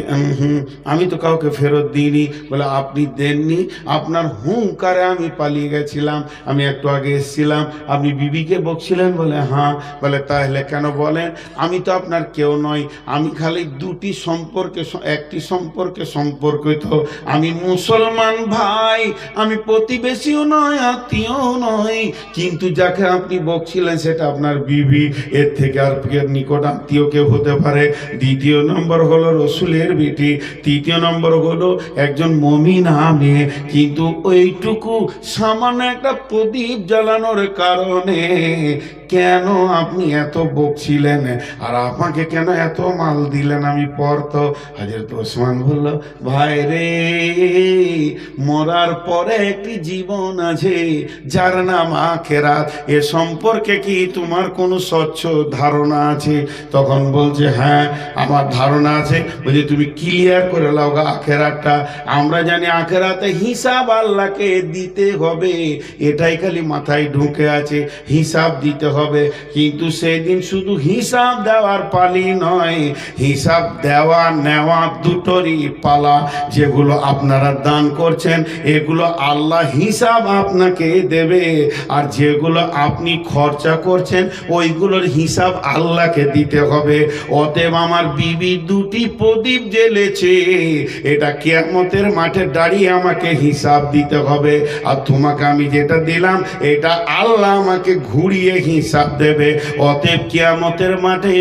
আমি তো কাউকে ফেরত দিইনি। বলে, আপনি দেননি, আপনার হুঙ্কারে আমি পালিয়ে গেছিলাম। আমি একটু আগে এসেছিলাম, আপনি বিবিকে বকছিলেন। বলে, হ্যাঁ। বলে, তাহলে কেন বলেন? আমি তো আপনার কেউ নই, আমি খালি দুটি সম্পর্কে, একটি সম্পর্কে সম্পর্কিত। আমি মুসলমান ভাই, আমি প্রতিবেশীও নয়, আত্মীয়ও নয়। কিন্তু যাকে আপনি বকছিলেন সেটা আপনার বিবি, এর থেকে আর নিকট আত্মীয় কেউ হতে পারে? দ্বিতীয় নম্বর হলো রসুলের বেটি, তৃতীয় নম্বর হলো একজন মুমিনা মেয়ে। কিন্তু ওইটুকু সামান্য একটা প্রদীপ জ্বালানোর কারণে কেন আপনি এত বকছিলেন, আর আমাকে কেন এত মাল দিলেন? আমি পড়তো। হযরত ওসমান বলল, ভাই রে, মরার পরে একটি জীবন আছে যার নাম আখিরাত, এ সম্পর্কে কি তোমার কোনো স্বচ্ছ ধারণা আছে? তখন বলছে, হ্যাঁ আমার ধারণা আছে। বলছে, তুমি ক্লিয়ার করে লাও গা আখিরাতটা। আমরা জানি আখিরাতে হিসাব আল্লাহকে দিতে হবে, এটাই খালি মাথায় ঢুকে আছে, হিসাব দিতে হবে। কিন্তু সেদিন শুধু হিসাব দেওয়ার পালি নয়, হিসাব দেওয়া নেওয়া দুটোরই পালা। যেগুলো আপনারা দান করছেন এগুলো আল্লাহ হিসাব আপনাকে দেবে, আর যেগুলো আপনি খরচা করছেন ওইগুলোর হিসাব আল্লাহকে দিতে হবে। অতএব আমার বিবি দুটি প্রদীপ জ্বেলেছে, এটা কিয়ামতের মাঠে দাঁড়িয়ে আমাকে হিসাব দিতে হবে। আর তোমাকে আমি যেটা দিলাম এটা আল্লাহ আমাকে ঘুরিয়ে হিসাব দেবে। অতএব কিয়ামতের মাঠে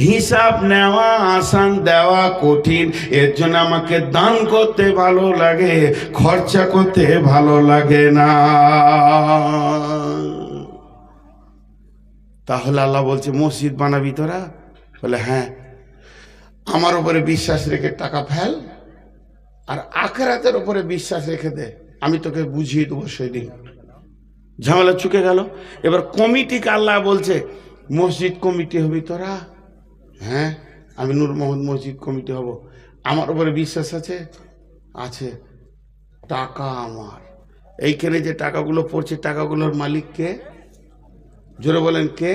হিসাব নেওয়া আসান, দেওয়া কঠিন। এর জন্য আমাকে দান করতে ভালো লাগে, খরচা করতে ভালো লাগে না। তাহলে আল্লাহ বলছে, মসজিদ বানাবি তোরা? বলে, হ্যাঁ। আমার উপরে বিশ্বাস রেখে টাকা ফেল, আর আখিরাতের উপরে বিশ্বাস রেখে দে, আমি তোকে বুঝিয়ে দেবো সেদিন। ঝামেলা চুকে গেল। এবার কমিটিকে আল্লাহ বলছে, মসজিদ কমিটি হবি তোরা? হ্যাঁ, আমি নূর মোহাম্মদ মসজিদ কমিটি হব। আমার উপরে বিশ্বাস আছে? আছে। টাকা আমার, এইখানে যে টাকাগুলো পড়ছে টাকাগুলোর মালিক কে? জোরে বলেন, কে?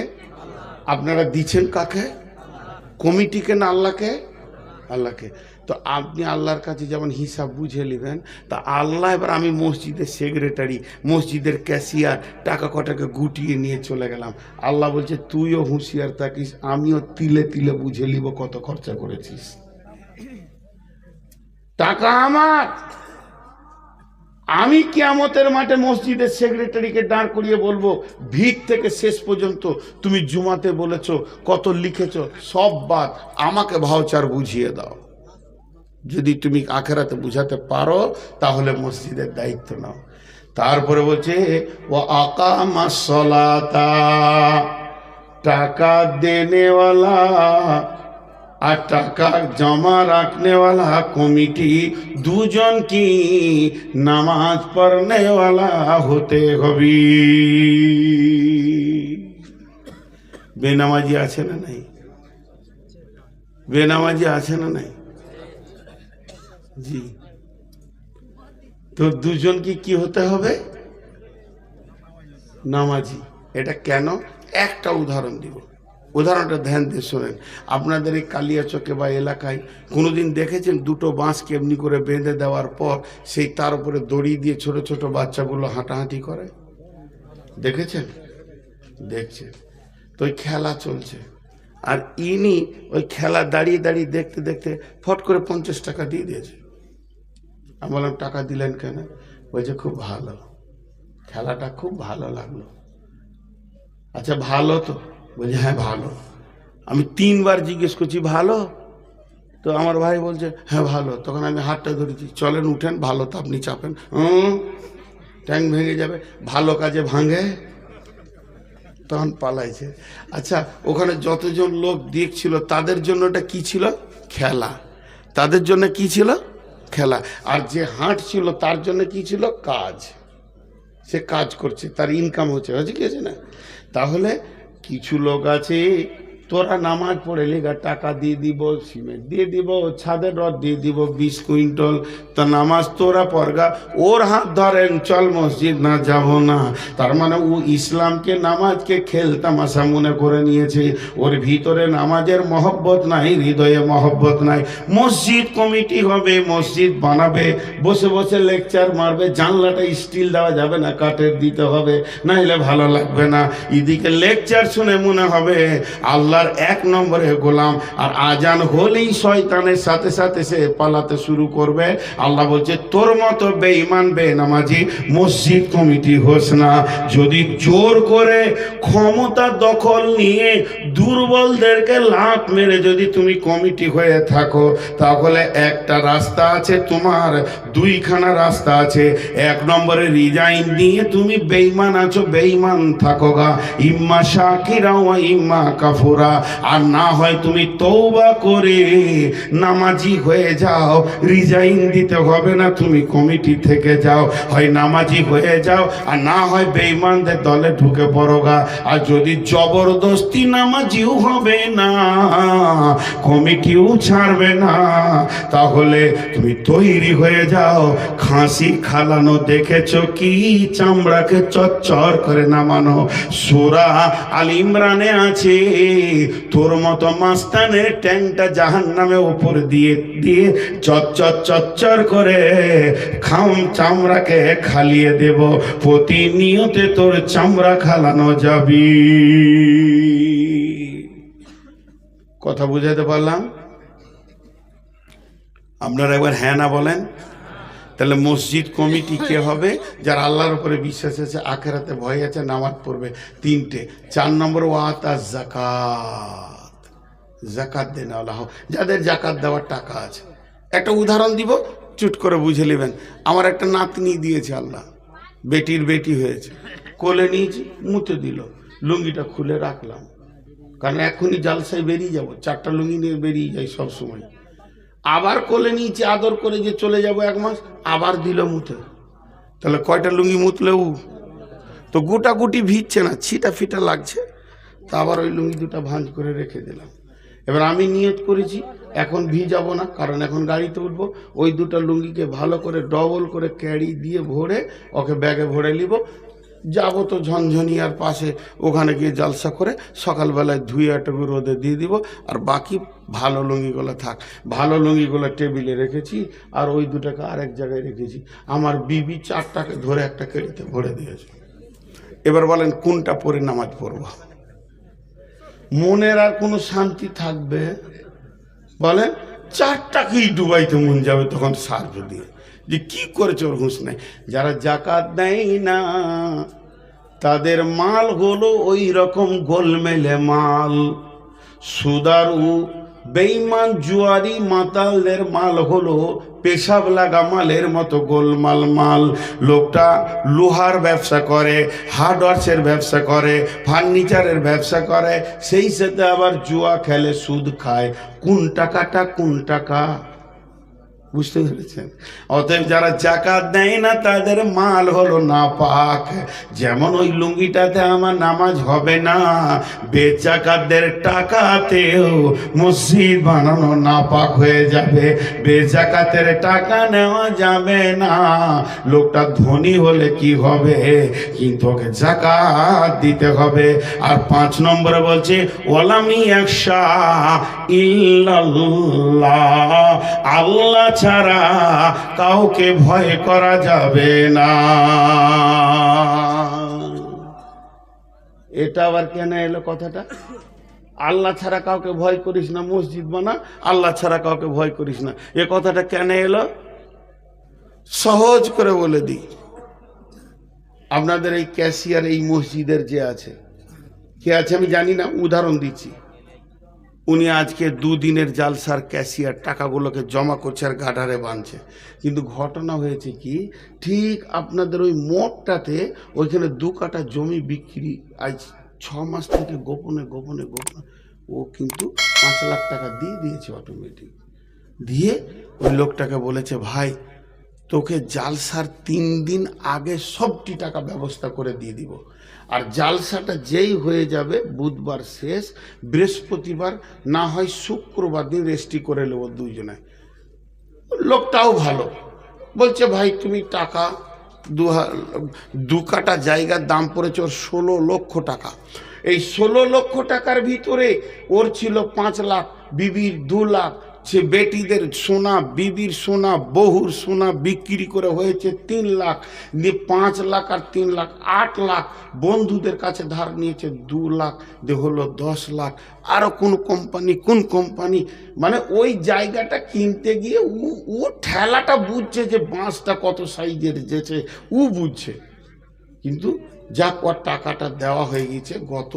আপনারা দিচ্ছেন কাকে? কমিটিকে না আল্লাহকে? আল্লাহকে। তো আপনি আল্লাহর কাছে যেমন হিসাব বুঝে নেবেন, তা আল্লাহ, এবার আমি মসজিদের সেক্রেটারি, মসজিদের ক্যাশিয়ার, টাকা কটাকে গুটিয়ে নিয়ে চলে গেলাম। আল্লাহ বলছে, তুইও হুঁশিয়ার থাকিস, আমিও তিলে তিলে বুঝে নিব কত খরচা করেছিস। টাকা আমার। আমি কিয়ামতের মাঠে মসজিদের সেক্রেটারিকে দাঁড় করিয়ে বলবো, ভিত থেকে শেষ পর্যন্ত তুমি জুমাতে বলেছো, কত লিখেছো, সব বাদ, আমাকে ভাউচার বুঝিয়ে দাও। যদি তুমি আখিরাতে বুঝাতে পারো তাহলে মসজিদের দায়িত্ব নাও। তারপরে বলছে, ও আকামাস সালাতা, টাকা দেনেওয়ালা আর টাকা জমা রাখনেওয়ালা কমিটি দুজন কি নামাজ পড়নেওয়ালা হতে হবে। বেনামাজি আছে না নাই? বেনামাজি আছে না নাই? জি। তো দুজন কি হতে হবে? নামাজি। এটা কেন? একটা উদাহরণ দিব, উদাহরণটা ধ্যান দিয়ে শোনেন। আপনাদের এই কালিয়াচকে বা এলাকায় কোনোদিন দেখেছেন দুটো বাঁশ কেমনি করে বেঁধে দেওয়ার পর সেই তার উপরে দড়ি দিয়ে ছোট ছোট বাচ্চাগুলো হাঁটাহাঁটি করে? দেখেছেন? দেখছেন। তো ওই খেলা চলছে, আর ইনি ওই খেলা দাঁড়িয়ে দাঁড়িয়ে দেখতে দেখতে ফট করে 50 টাকা দিয়ে দিয়েছে। আমি বললাম, টাকা দিলেন কেন? বলছে, খুব ভালো, খেলাটা খুব ভালো লাগলো। আচ্ছা ভালো তো? বলছে হ্যাঁ ভালো। আমি 3 বার জিজ্ঞেস করছি ভালো তো? আমার ভাই বলছে হ্যাঁ ভালো। তখন আমি হাতটা ধরেছি, চলেন উঠেন, ভালো তো আপনি চাপেন। ট্যাং ভেঙে যাবে, ভালো কাজে ভাঙে। তখন পালাইছে। আচ্ছা ওখানে যতজন লোক দেখছিল তাদের জন্য এটা কি ছিল? খেলা। তাদের জন্য কি ছিল? খেলা। আর যে হাঁটছিল তার জন্য কি ছিল? কাজ। সে কাজ করছে, তার ইনকাম হচ্ছে, হচ্ছে কি আছে না? তাহলে কিছু লোক আছে, তোরা নামাজ পড়ে লেগা টাকা দিয়ে দিব, সিমেন্ট দিয়ে দিব, ছাদের রড দিয়ে দিব 20 কুইন্টাল, তা নামাজ তোরা পড়গা, ওর হাত ধরেন চল মসজিদ না যাব না। তার মানে ও ইসলামকে নামাজকে খেলতামাশা মনে করে নিয়েছে। ওর ভিতরে নামাজের মহব্বত নাই, হৃদয়ে মহব্বত নাই। মসজিদ কমিটি হবে, মসজিদ বানাবে, বসে বসে লেকচার মারবে, জানলাটা স্টিল দেওয়া যাবে না, কাঠের দিতে হবে, নাইলে ভালো লাগবে না। এদিকে লেকচার শুনে মনে হবে আল্লাহর 1 নম্বরে গোলাম, আর আজান হলেই শয়তানের সাথে সাথে সে পালাতে শুরু করবে। আল্লাহ বলছে তোর মতো বেঈমান বেনামাজি মসজিদ কমিটি হোস না। যদি জোর করে ক্ষমতা দখল নিয়ে দুর্বলদেরকে লাত মেরে যদি তুমি কমিটি হয়ে থাকো, তাহলে একটা রাস্তা আছে তোমার, 2খানা রাস্তা আছে। 1 নম্বরে রিজাইন দিয়ে তুমি বেঈমান আছো, বেঈমান থাকো গা, ইম্মা শাকিরা ওয়া ইম্মা কাফুরা। আর না হয় তুমি তওবা করে নামাজি হয়ে যাও, রিজাইন দিতে হবে না, তুমি কমিটি থেকে যাও। হয় নামাজি হয়ে যাও, আর না হয় বেঈমানদের দলে ঢুকে পড়ো গা। আর যদি জবরদস্তি নামাজিও হবে না, কমিটিও ছাড়বে না, তাহলে তুমি তৈরি হয়ে যাও। খাসি খালানো দেখেছো কি? চামড়াকে চচ্চর করে নামানো। সূরা আল ইমরানে আছে, তোর মতো মাস্তানের ট্যাংটা জাহান্নামে উপর দিয়ে দিয়ে চচ্চর চচ্চর করে চামড়াকে খালিয়ে দেব। প্রতিনিয়তে তোর চামড়া খালানো যাবি। কথা বুঝাতে পারলাম? আপনারা একবার হ্যাঁ না বলেন। তাহলে মসজিদ কমিটি কে হবে? যার আল্লাহর উপরে বিশ্বাস আছে, আখেরাতে ভয় আছে, নামাজ পড়বে। 3টে। 4 নম্বর ওয়াতা যাকাত, যাকাত দেন আল্লাহ, যাদের যাকাত দেওয়ার টাকা আছে। একটা উদাহরণ দিব, চুট করে বুঝে নেবেন। আমার একটা নাতনি দিয়েছে আল্লাহ, বেটির বেটি হয়েছে, কোলে নিয়েছি, মুতে দিল, লুঙ্গিটা খুলে রাখলাম, কারণ এখনই জালসায় বেরিয়ে যাব, 4টা লুঙ্গি নিয়ে বেরিয়ে যাই সব সময়। আবার কোলে নিয়েছি আদর করে যে চলে যাব 1 মাস, আবার দিল মুতে। তাহলে কয়টা লুঙ্গি মুতলেও তো গোটা গুটি ভিজছে না, ছিটা ফিটা লাগছে। তা আবার ওই লুঙ্গি 2টা ভাঁজ করে রেখে দিলাম। এবার আমি নিয়ত করেছি এখন ভিজাবো না, কারণ এখন গাড়িতে উঠবো। ওই 2টা লুঙ্গিকে ভালো করে ডবল করে ক্যারি দিয়ে ভরে ওকে ব্যাগে ভরে নিব, যাবো তো ঝনঝনিয়ার পাশে, ওখানে গিয়ে জালসা করে সকালবেলায় ধুয়ে একটা রোদে দিয়ে দিব। আর বাকি ভালো লুঙ্গিগুলো থাক। ভালো লুঙ্গিগুলো টেবিলে রেখেছি, আর ওই 2টাকে আরেক জায়গায় রেখেছি। আমার বিবি 4টাকে ধরে একটা কেড়িতে ভরে দিয়েছে। এবার বলেন কোনটা পরে নামাজ পড়ব? মনের আর কোনো শান্তি থাকবে? বলেন 4টাকেই ডুবাইতে মন যাবে তখন সার্ভ দিয়ে, যে কি করেছে ওর হুঁশ নাই। যারা যাকাত দেয় না তাদের মাল হলো ওই রকম গোলমেলে মাল। সুদারু বেঈমান জুয়ারি মাতালদের মাল হলো পেশাব লাগা মালের মতো গোলমাল মাল। লোকটা লোহার ব্যবসা করে, হার্ডওয়ার্সের ব্যবসা করে, ফার্নিচারের ব্যবসা করে, সেই সাথে আবার জুয়া খেলে, সুদ খায়। কোন টাকাটা কোন টাকা? বুঝতে পেরেছেন? অতএব যারা যাকাত দেয় না তাদের মাল হলো নাপাক। যেমন ওই লুঙ্গিটাতে আমার নামাজ হবে না, বেজাকাতদের টাকাতেও মসজিদ বানানো নাপাক হয়ে যাবে। বেজাকাতের টাকা নেওয়া যাবে না। লোকটা ধনী হলে কি হবে, কিন্তু ওকে যাকাত দিতে হবে। আর 5 নম্বরে বলছে ওয়ালামি ইয়াখশা ইল্লাল্লাহ, আল্লাহ ছাড়া কাউকে ভয় করা যাবে না। এটা আবার কেন এলো কথাটা? আল্লাহ ছাড়া কাউকে ভয় করিস না, মসজিদ বানা, আল্লাহ ছাড়া কাউকে ভয় করিস না, এ কথাটা কেন এলো? সহজ করে বলে দিই। আপনাদের এই ক্যাশিয়ার এই মসজিদের যে আছে, কে আছে আমি জানি না, উদাহরণ দিচ্ছি। উনি আজকে দুদিনের জালসার ক্যাশিয়ার, টাকাগুলোকে জমা করছে আর গাডারে বাঁধছে। কিন্তু ঘটনা হয়েছে কি, ঠিক আপনাদের ওই মোড়টাতে ওইখানে 2 কাঠা জমি বিক্রি আজ 6 মাস থেকে গোপনে গোপনে গোপনে ও কিন্তু 5 লাখ টাকা দিয়ে দিয়েছে অটোমেটিক। দিয়ে ওই লোকটাকে বলেছে, ভাই তোকে জালসার 3 দিন আগে সবটি টাকা ব্যবস্থা করে দিয়ে দিব, আর জালসাটা যেই হয়ে যাবে বুধবার শেষ, বৃহস্পতিবার না হয় শুক্রবার দিন রেস্টি করে নেব দুইজনে। লোকটাও ভালো, বলছে ভাই তুমি টাকা 2 কাঠা জায়গার দাম পড়েছে ওর 16 লক্ষ টাকা। এই 16 লক্ষ টাকার ভিতরে ওর ছিল 5 লাখ, বিবির 2 লাখ, সে বেটিদের সোনা, বিবির সোনা, বহুর সোনা বিক্রি করে হয়েছে 3 লাখ, দিয়ে 5 লাখ আর 3 লাখ 8 লাখ, বন্ধুদের কাছে ধার নিয়েছে 2 লাখ, দিয়ে হলো 10 লাখ। আরও কোন কোম্পানি মানে ওই জায়গাটা কিনতে গিয়ে ও ঠেলাটা বুঝছে যে বাঁশটা কত সাইজের যেছে, ও বুঝছে। কিন্তু যাক ওর টাকাটা দেওয়া হয়ে গেছে গত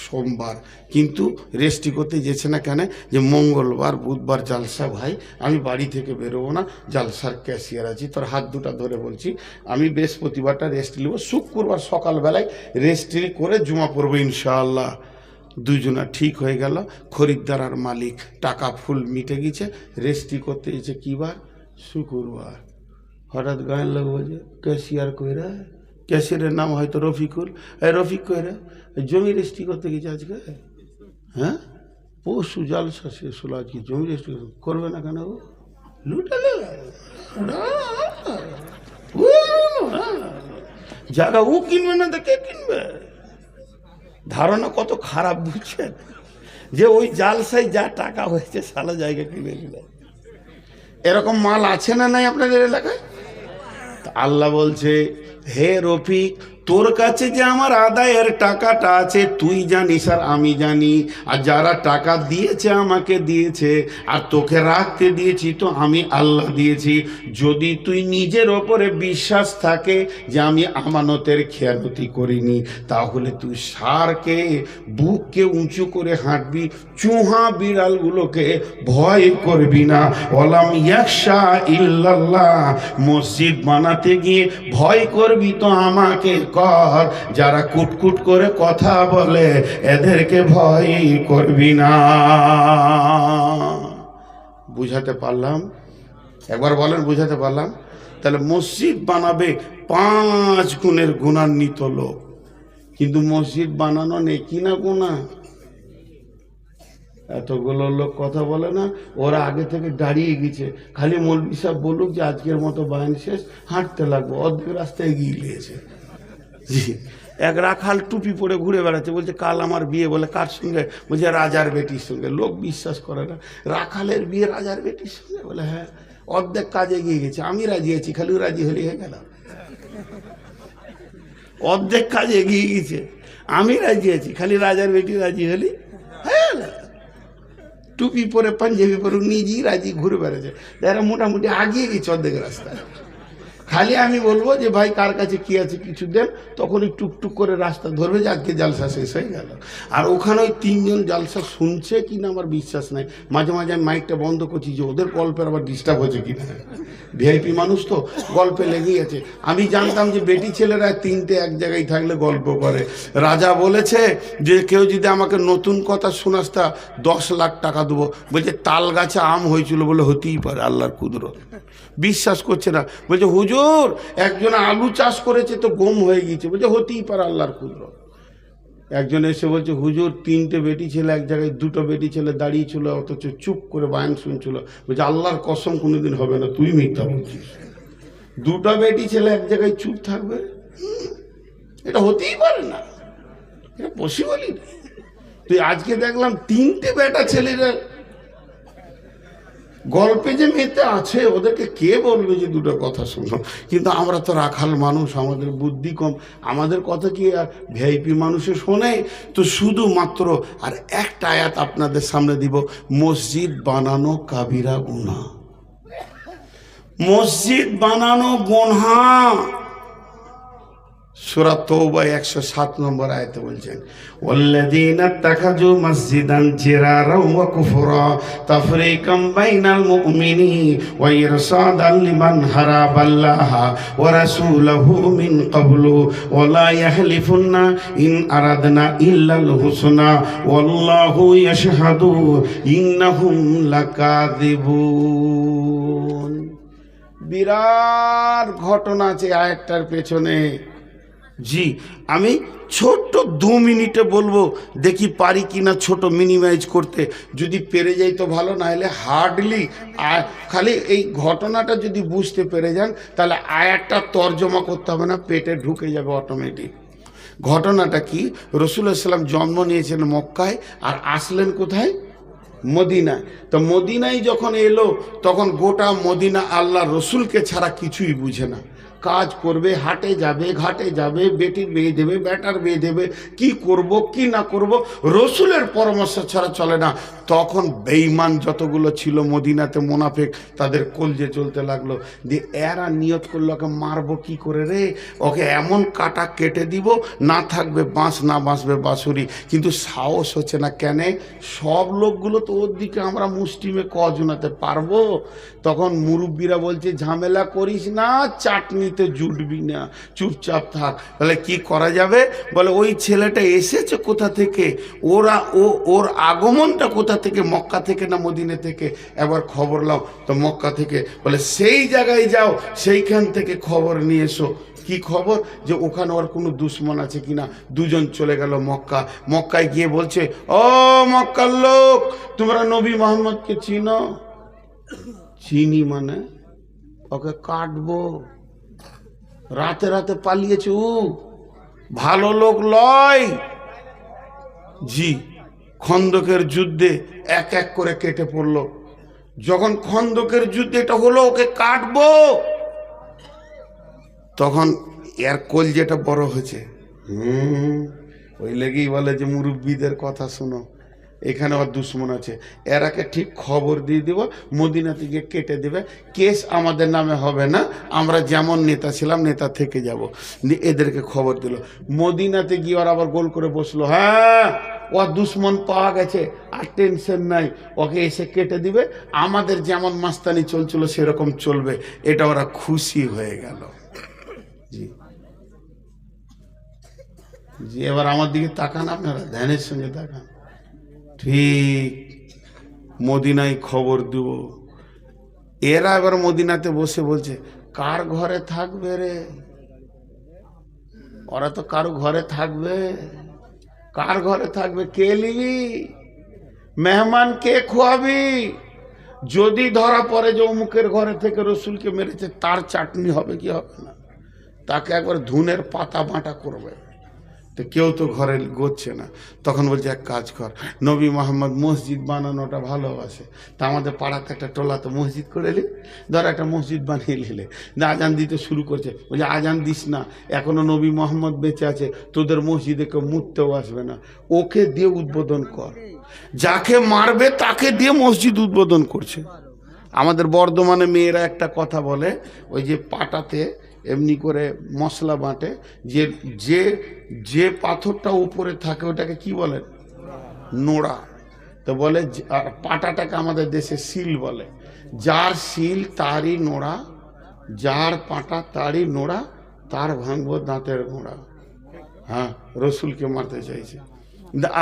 সোমবার, কিন্তু রেস্টি করতে যেছে না কেন, যে মঙ্গলবার বুধবার জালসা, ভাই আমি বাড়ি থেকে বেরোবো না, জালসার ক্যাশিয়ার আছি, তোর হাত দুটা ধরে বলছি আমি বৃহস্পতিবারটা রেস্ট নেবো, শুক্রবার সকালবেলায় রেস্টি করে জমা পড়বো ইনশাআল্লাহ। দুজনা ঠিক হয়ে গেল, খরিদ্দার আর মালিক টাকা ফুল মিটে গেছে। রেস্টি করতে গেছে কী বার, শুক্রবার। হঠাৎ গায়ের লোক বলছে ক্যাশিয়ার কইরা, ক্যাশিয়ারের নাম হয়তো রফিকুল, রফিক কইরা জমি রেস্টি করতে গেছে আজকে। হ্যাঁ, পশু জালসা শেষ হলো, আজকে জমি রেস্টি করবে না কেন? লুটালে জায়গা ও কিনবে না তো কে কিনবে? ধারণা কত খারাপ বুঝছেন, যে ওই জালসায় যা টাকা হয়েছে সালা জায়গা কিনে নিল। এরকম মাল আছে না নাই আপনাদের এলাকায়? আল্লাহ বলছে, হে রফিক, তোর কাছে যে আমার আদায়ের টাকাটা আছে তুই জানিস আর আমি জানি, আর যারা টাকা দিয়েছে আমাকে দিয়েছে, আর তোকে রাখতে দিয়েছি তো আমি আল্লাহ দিয়েছি। যদি তুই নিজের ওপরে বিশ্বাস থাকে যে আমি আমানতের খেয়ানতি করিনি, তাহলে তুই সারকে বুককে উঁচু করে হাঁটবি, চুহা বিড়ালগুলোকে ভয় করবি না। ওয়ালাম ইয়াখশা ইল্লাল্লাহ, মসজিদ বানাতে গিয়ে ভয় করবি তো আমাকে কর, যারা কুটকুট করে কথা বলে এদেরকে ভয় করবি না। বুঝাতে পারলাম? একবার বলেন বুঝাতে পারলাম? তাহলে মসজিদ বানাবে 5 গুণের গুণান্বিত লোক, কিন্তু মসজিদ বানানো নেকি না গুণা? এতগুলো লোক কথা বলে না, ওরা আগে থেকে দাঁড়িয়ে গেছে, খালি মৌলভী সাহেব বলুক যে আজকের মতো বয়ান শেষ, হাঁটতে লাগবো, অর্ধেক রাস্তায় এগিয়ে নিয়েছে। জি, এক রাখাল টুপি পরে ঘুরে বেড়াচ্ছে, বলছে কাল আমার বিয়ে। বলে কার সঙ্গে? বলছে রাজার বেটির সঙ্গে। লোক বিশ্বাস করে না, রাখালের বিয়ে রাজার বেটির সঙ্গে? বলে হ্যাঁ। অর্ধেক কাজ এগিয়ে গেছে, আমি রাজি আছি, খালি রাজি হলে হয়ে গেল। অর্ধেক কাজ এগিয়ে গেছে, আমি রাজি আছি, খালি রাজার বেটি রাজি হলি হ্যাঁ। টুপি পরে পাঞ্জাবি পরে নিজেই রাজি ঘুরে বেড়াচ্ছে, এরা মোটামুটি আগিয়ে গেছে অর্ধেক রাস্তায়। খালি আমি বলবো যে ভাই কার কাছে কি আছে কিছু দেন, তখনই টুকটুক করে রাস্তা ধরবে যে আজকে জালসা শেষ হয়ে গেল। আর ওখানে ওই 3 জন জালসা শুনছে কিনা আমার বিশ্বাস নাই। মাঝে মাঝে আমি মাইকটা বন্ধ করছি যে ওদের গল্পের আবার ডিস্টার্ব হচ্ছে কিনা। ভিআইপি মানুষ তো গল্পে লেগেই আছে। আমি জানতাম যে বেটি ছেলেরা 3টে এক জায়গায় থাকলে গল্প করে। রাজা বলেছে যে কেউ যদি আমাকে নতুন কথা শোনাস তা 10 লাখ টাকা দেবো। বলছে তাল গাছে আম হয়েছিল, বলে হতেই পারে, আল্লাহর কুদরত। বিশ্বাস করছে না, বলছে হুজুর একজন আলু চাষ করেছে তো গম হয়ে গেছে, বলছে হতেই পারে, আল্লাহর কুদরত। একজন এসে বলছে হুজুর 3টে বেটি ছেলে এক জায়গায়, 2টো বেটি ছেলে দাঁড়িয়েছিল অথচ চুপ করে বায়ান শুনছিল, বলছে আল্লাহর কসম কোনোদিন হবে না, তুই মিথ্যা বলছিস। 2টা বেটি ছেলে এক জায়গায় চুপ থাকবে? এটা হতেই পারে না, এটা পসিবলই না। তুই আজকে দেখলাম 3টে বেটা ছেলেরা গল্পে যে মেতে আছে, ওদেরকে কে বলবে যে 2টো কথা শুনো? কিন্তু আমরা তো রাখাল মানুষ, আমাদের বুদ্ধি কম, আমাদের কথা কি আর ভিআইপি মানুষে শোনে? তো শুধুমাত্র আর একটা আয়াত আপনাদের সামনে দিব, মসজিদ বানানো কাবিরা গুনাহ। মসজিদ বানানো গুনাহ। সূরা তওবা 107 নম্বর আয়াতে বলছেন, ওয়াল্লাযীনা ইত্তাখাযু মাসজিদান জিরারাও ওয়া কুফরা তাফরীকাম বাইনাল মুমিনিন ওয়া ইরসাদান লিমান হারাবাল্লাহা ওয়া রাসূলাহু মিন ক্বাবলু ওয়া লা ইয়াহলিফুন্না ইন আরাদনা ইল্লাল হুসনা ওয়াল্লাহু ইয়াশহাদু ইন্নাহুম লাকাযিবুন। বিরাট ঘটনা আছে আয়াতটার পেছনে। জি, আমি ছোট্ট 2 মিনিটে বলবো, দেখি পারি কিনা ছোট মিনিমাইজ করতে। যদি পেরে যাই তো ভালো, না হলে হার্ডলি খালি এই ঘটনাটা যদি বুঝতে পেরে যান তাহলে আয়াতটা তর্জমা করতে হবে না, পেটে ঢুকে যাবে অটোমেটিক। ঘটনাটা কি, রাসূলুল্লাহ সাল্লাল্লাহু আলাইহি ওয়াসাল্লাম জন্ম নিয়েছেন মক্কায় আর আসলেন কোথায়? মদিনায়। তো মদিনায় যখন এলো তখন গোটা মদিনা আল্লাহ রসুলকে ছাড়া কিছুই বুঝে না। কাজ করবে, হাটে যাবে, ঘাটে যাবে, বেটির বিয়ে দেবে, বেটার বিয়ে দেবে, কি করব কি না করব রসুলের পরামর্শ ছাড়া চলে না। তখন বেঈমান যতগুলো ছিল মদিনাতে মুনাফিক, তাদের কলজে চলতে লাগলো। দিয়ে এরা নিয়ত করলো ওকে মারবো কি করে রে, ওকে এমন কাটা কেটে দিব, না থাকবে বাঁশ না বাঁচবে বাঁশুরি। কিন্তু সাহস হচ্ছে না, কেন? সব লোকগুলো তো ওর দিকে, আমরা মুষ্টিমে কজনাতে পারবো। তখন মুরব্বীরা বলছে ঝামেলা করিস না, চাটনিতে জুটবি না, চুপচাপ থাক। তাহলে কি করা যাবে? বলে ওই ছেলেটা এসেছে কোথা থেকে, ওর আগমনটা কোথা থেকে, মক্কা থেকে না মদিনা থেকে, একবার খবর লাও। তো মক্কা থেকে। বলে সেই জায়গায় যাও, সেইখান থেকে খবর নিয়ে এসো। কি খবর? যে ওখানে ওর কোনো দুশ্মন আছে কিনা। দুজন চলে গেল মক্কায় গিয়ে বলছে, ও মক্কার লোক, তোমরা নবী মোহাম্মদকে চিনো? চিনি মানে ওকে কাটবো। রাতে রাতে পালিয়েছে, ও ভালো লোক লয়। জি, খন্দকের যুদ্ধে এক এক করে কেটে পড়লো। যখন খন্দকের যুদ্ধে এটা হলো, ওকে কাটবো, তখন এর কলজেটা বড় হয়েছে। ওই লেগেই বলে যে মুরব্বীদের কথা শোনো, এখানে ওর দুশ্মন আছে, এরাকে ঠিক খবর দিয়ে দেব, মদিনা থেকে কেটে দেবে, কেস আমাদের নামে হবে না, আমরা যেমন নেতা ছিলাম নেতা থেকে যাব। এদেরকে খবর দিল। মদিনাতে গিয়ে ওরা আবার গোল করে বসলো, হ্যাঁ ওর দুশ্মন পাওয়া গেছে, আর টেনশন নাই, ওকে এসে কেটে দিবে, আমাদের যেমন মাস্তানি চলছিল সেরকম চলবে। এটা ওরা খুশি হয়ে গেল। জি জি, এবার আমার দিকে তাকান, আপনারা ধ্যানের সঙ্গে তাকান। ঠিক মদিনায় খবর দেব। এরা এবার মদিনাতে বসে বলছে, কার ঘরে থাকবে রে? ওরা তো কারো ঘরে থাকবে। কার ঘরে থাকবে? কে নিবি? মেহমান কে খোয়াবি? যদি ধরা পড়ে যে অমুকের ঘরে থেকে রসুলকে মেরেছে, তার চাটনি হবে কি হবে না? তাকে একবার ধুনের পাতা বাঁটা করবে। তো কেউ তো ঘরে গোচ্ছে না। তখন বলছে এক কাজ কর, নবী মোহাম্মদ মসজিদ বানানোটা ভালোবাসে, তা আমাদের পাড়াতে একটা টোলাতে মসজিদ করে এলি, ধর একটা মসজিদ বানিয়ে নিলে। আজান দিতে শুরু করছে, বলছে আজান দিস না, এখনো নবী মোহাম্মদ বেঁচে আছে, তোদের মসজিদে কেউ মুততেও আসবে না, ওকে দিয়ে উদ্বোধন কর। যাকে মারবে তাকে দিয়ে মসজিদ উদ্বোধন করছে। আমাদের বর্ধমানে মেয়েরা একটা কথা বলে, ওই যে পাটাতে এমনি করে মশলা বাটে, যে যে পাথরটা উপরে থাকে ওটাকে কি বলে? নোড়া। তো বলে পাটাটাকে আমাদের দেশে শিল বলে। যার শিল তারই নোড়া, যার পাটা তারই নোড়া, তার ভাঙবো দাঁতের ঘোড়া। হ্যাঁ, রসুলকে মারতে চাইছে।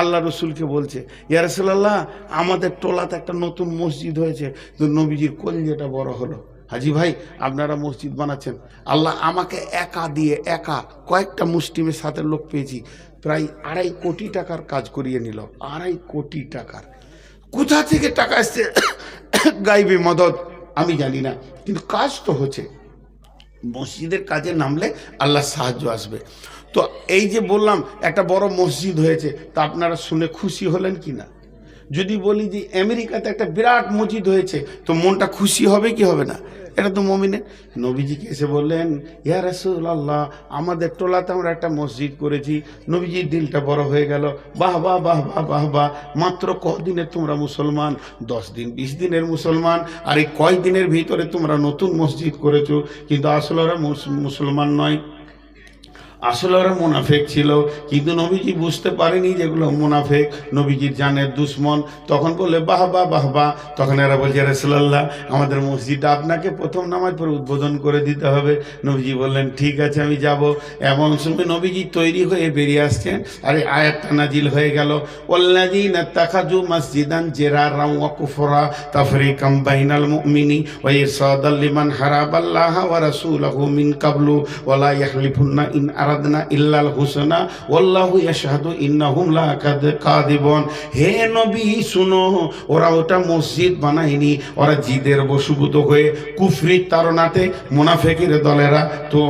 আল্লাহ রসুলকে বলছে, ইয়া রাসূলুল্লাহ, আমাদের টোলাতে একটা নতুন মসজিদ হয়েছে, তো নবীজির কলিজাটা বড় হলো। হাজি ভাই, আপনারা মসজিদ বানাচ্ছেন, আল্লাহ আমাকে একা দিয়ে, একা কয়েকটা মুসলিমের সাথে লোক পেয়েছি, প্রায় 2.5 কোটি টাকার কাজ করিয়ে নিল। 2.5 কোটি টাকার। কোথা থেকে টাকা আসছে গাইবে মদত আমি জানি না, কিন্তু কাজ তো হচ্ছে। মসজিদের কাজে নামলে আল্লাহ সাহায্য আসবে। তো এই যে বললাম একটা বড় মসজিদ হয়েছে, তা আপনারা শুনে খুশি হলেন কি না? যদি বলি যে আমেরিকাতে একটা বিরাট মসজিদ হয়েছে, তো মনটা খুশি হবে কি হবে না? এটা তো মুমিনের। নবীজিকে এসে বললেন, ইয়া রাসূলুল্লাহ, আমাদের টোলাতে আমরা একটা মসজিদ করেছি। নবীজির দিলটা বড় হয়ে গেল। বাহ বাহ বাহ বাহ বাহ বাহ, মাত্র কদিনের তোমরা মুসলমান? 10 দিন 20 দিনের মুসলমান, আর এই কয়দিনের ভিতরে তোমরা নতুন মসজিদ করেছো, কিন্তু আসলে ওরা মুসলমান নয়। আসলে ওরা মুনাফেক ছিল, কিন্তু নবীজি বুঝতে পারেনি যেগুলো মুনাফেক, নবীজির জানের দুশ্মন। তখন বললে বাহ বাহ বাহ বাহ। তখন এরা বলছে রাসূলুল্লাহ, আমাদের মসজিদটা আপনাকে প্রথম নামাজ পড়ে উদ্বোধন করে দিতে হবে। নবীজি বললেন ঠিক আছে আমি যাব। এমন সময় নবীজি তৈরি হয়ে বেরিয়ে আসছেন, আর এই আয়াতটা নাজিল হয়ে গেল, ওয়াল্লাযীনা তাখাযু মাসজিদান জিরারান ওয়া কুফরা তাফরিকাম বাইনাল মুমিনি ওয়া ইরসাদাল লিমান হারাবাল্লাহ ওয়া রাসূলুহু মিন কাবলু ওয়া লা ইয়াহলিফুন্না ইন আরাদনা ইল্লাল হুসনা ওয়াল্লাহু ইয়াশহাদু ইন্নাহুম লাকাযিবুন। হে নবী শুনো, ওরা ওটা মসজিদ বানায়নি, ওরা জিদের বশীভূত হয়ে কুফরির তাড়নাতে মুনাফিকের দলেরা। তো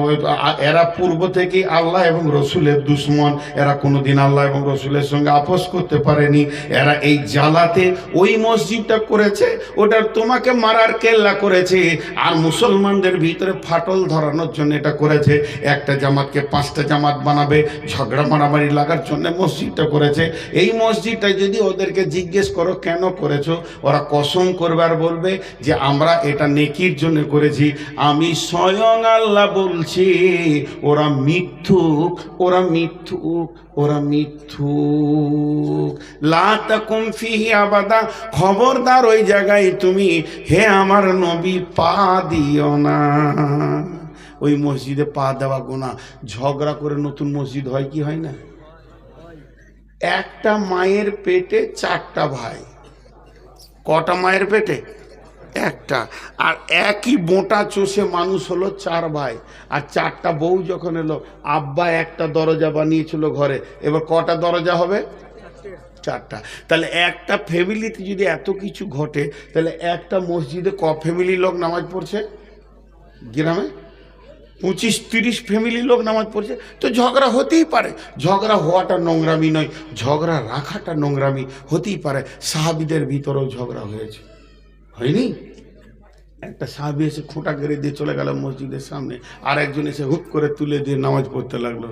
এরা পূর্ব থেকে আল্লাহ এবং রসুলের দুশ্মন, এরা কোনোদিন আল্লাহ এবং রসুলের সঙ্গে আপোষ করতে পারেনি। এরা এই জ্বালাতে ওই মসজিদটা করেছে, ওটার তোমাকে মারার কেল্লা করেছে, আর মুসলমানদের ভিতরে ফাটল ধরানোর জন্য এটা করেছে। একটা জামাতকে 5টা জামাত বানাবে, ঝগড়া মারামারি লাগার জন্য মসজিদটা করেছে। এই মসজিদটা যদি ওদেরকে জিজ্ঞেস করো কেন করেছো, ওরা কসম করবে আর বলবে যে আমরা এটা নেকির জন্য করেছি। আমি স্বয়ং আল্লাহ বলছি ওরা মিথ্যুক, ওরা মিথ্যুক, ওরা মিথ্যুক। লা তাকুম ফিহি আবাদা, খবরদার ওই জায়গায় তুমি হে আমার নবী পা দিও না। ওই মসজিদে পা দেওয়া গুনাহ। ঝগড়া করে নতুন মসজিদ হয় কি হয় না? একটা মায়ের পেটে 4টা ভাই। কটা মায়ের পেটে? একটা। আর একই বোঁটা চষে মানুষ হলো 4 ভাই, আর 4টা বউ যখন এলো, আব্বা একটা দরজা বানিয়েছিল ঘরে, এবার কটা দরজা হবে? 4টা। তাহলে একটা ফ্যামিলিতে যদি এত কিছু ঘটে, তাহলে একটা মসজিদে ক ফ্যামিলি লোক নামাজ পড়ছে? গ্রামে 25-30 ফ্যামিলি লোক নামাজ পড়ছে। তো ঝগড়া হতেই পারে, ঝগড়া হওয়াটা নোংরামি নয়, ঝগড়া রাখাটা নোংরামি হতেই পারে। সাহাবীদের ভিতরেও ঝগড়া হয়েছে, হয়নি? একটা সাহাবী এসে খোঁটা গেড়ে দিয়ে চলে গেল মসজিদের সামনে, আর একজন এসে হুক করে তুলে দিয়ে নামাজ পড়তে লাগলো।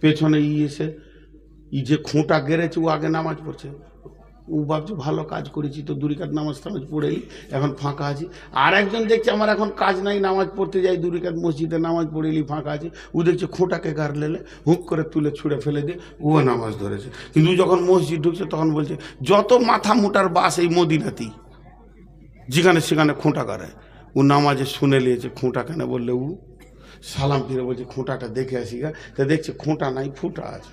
পেছনে এসে যে খোঁটা গেড়েছে ও আগে নামাজ পড়ছে। ও ভাবছে ভালো কাজ করেছি, তো 2 রাকাত নামাজ পড়েই এখন ফাঁকা আছি। আর একজন দেখছে আমার এখন কাজ নাই, নামাজ পড়তে যাই, 2 রাকাত মসজিদে নামাজ পড়েলি ফাঁকা আছে। ও দেখছে খোঁটাকে গাড় লেলে হুক করে তুলে ছুঁড়ে ফেলে দিয়ে ও নামাজ ধরেছে। কিন্তু যখন মসজিদ ঢুকছে তখন বলছে যত মাথা মোটার বাস এই মদিনাতেই, যেখানে সেখানে খোঁটা গাড়ায়। ও নামাজে শুনে নিয়েছে খোঁটা কেন বললে, ও সালাম ফিরে বলছে খোঁটাটা দেখে আসি গা। তা দেখছে খোঁটা নাই, ফুটা আছে।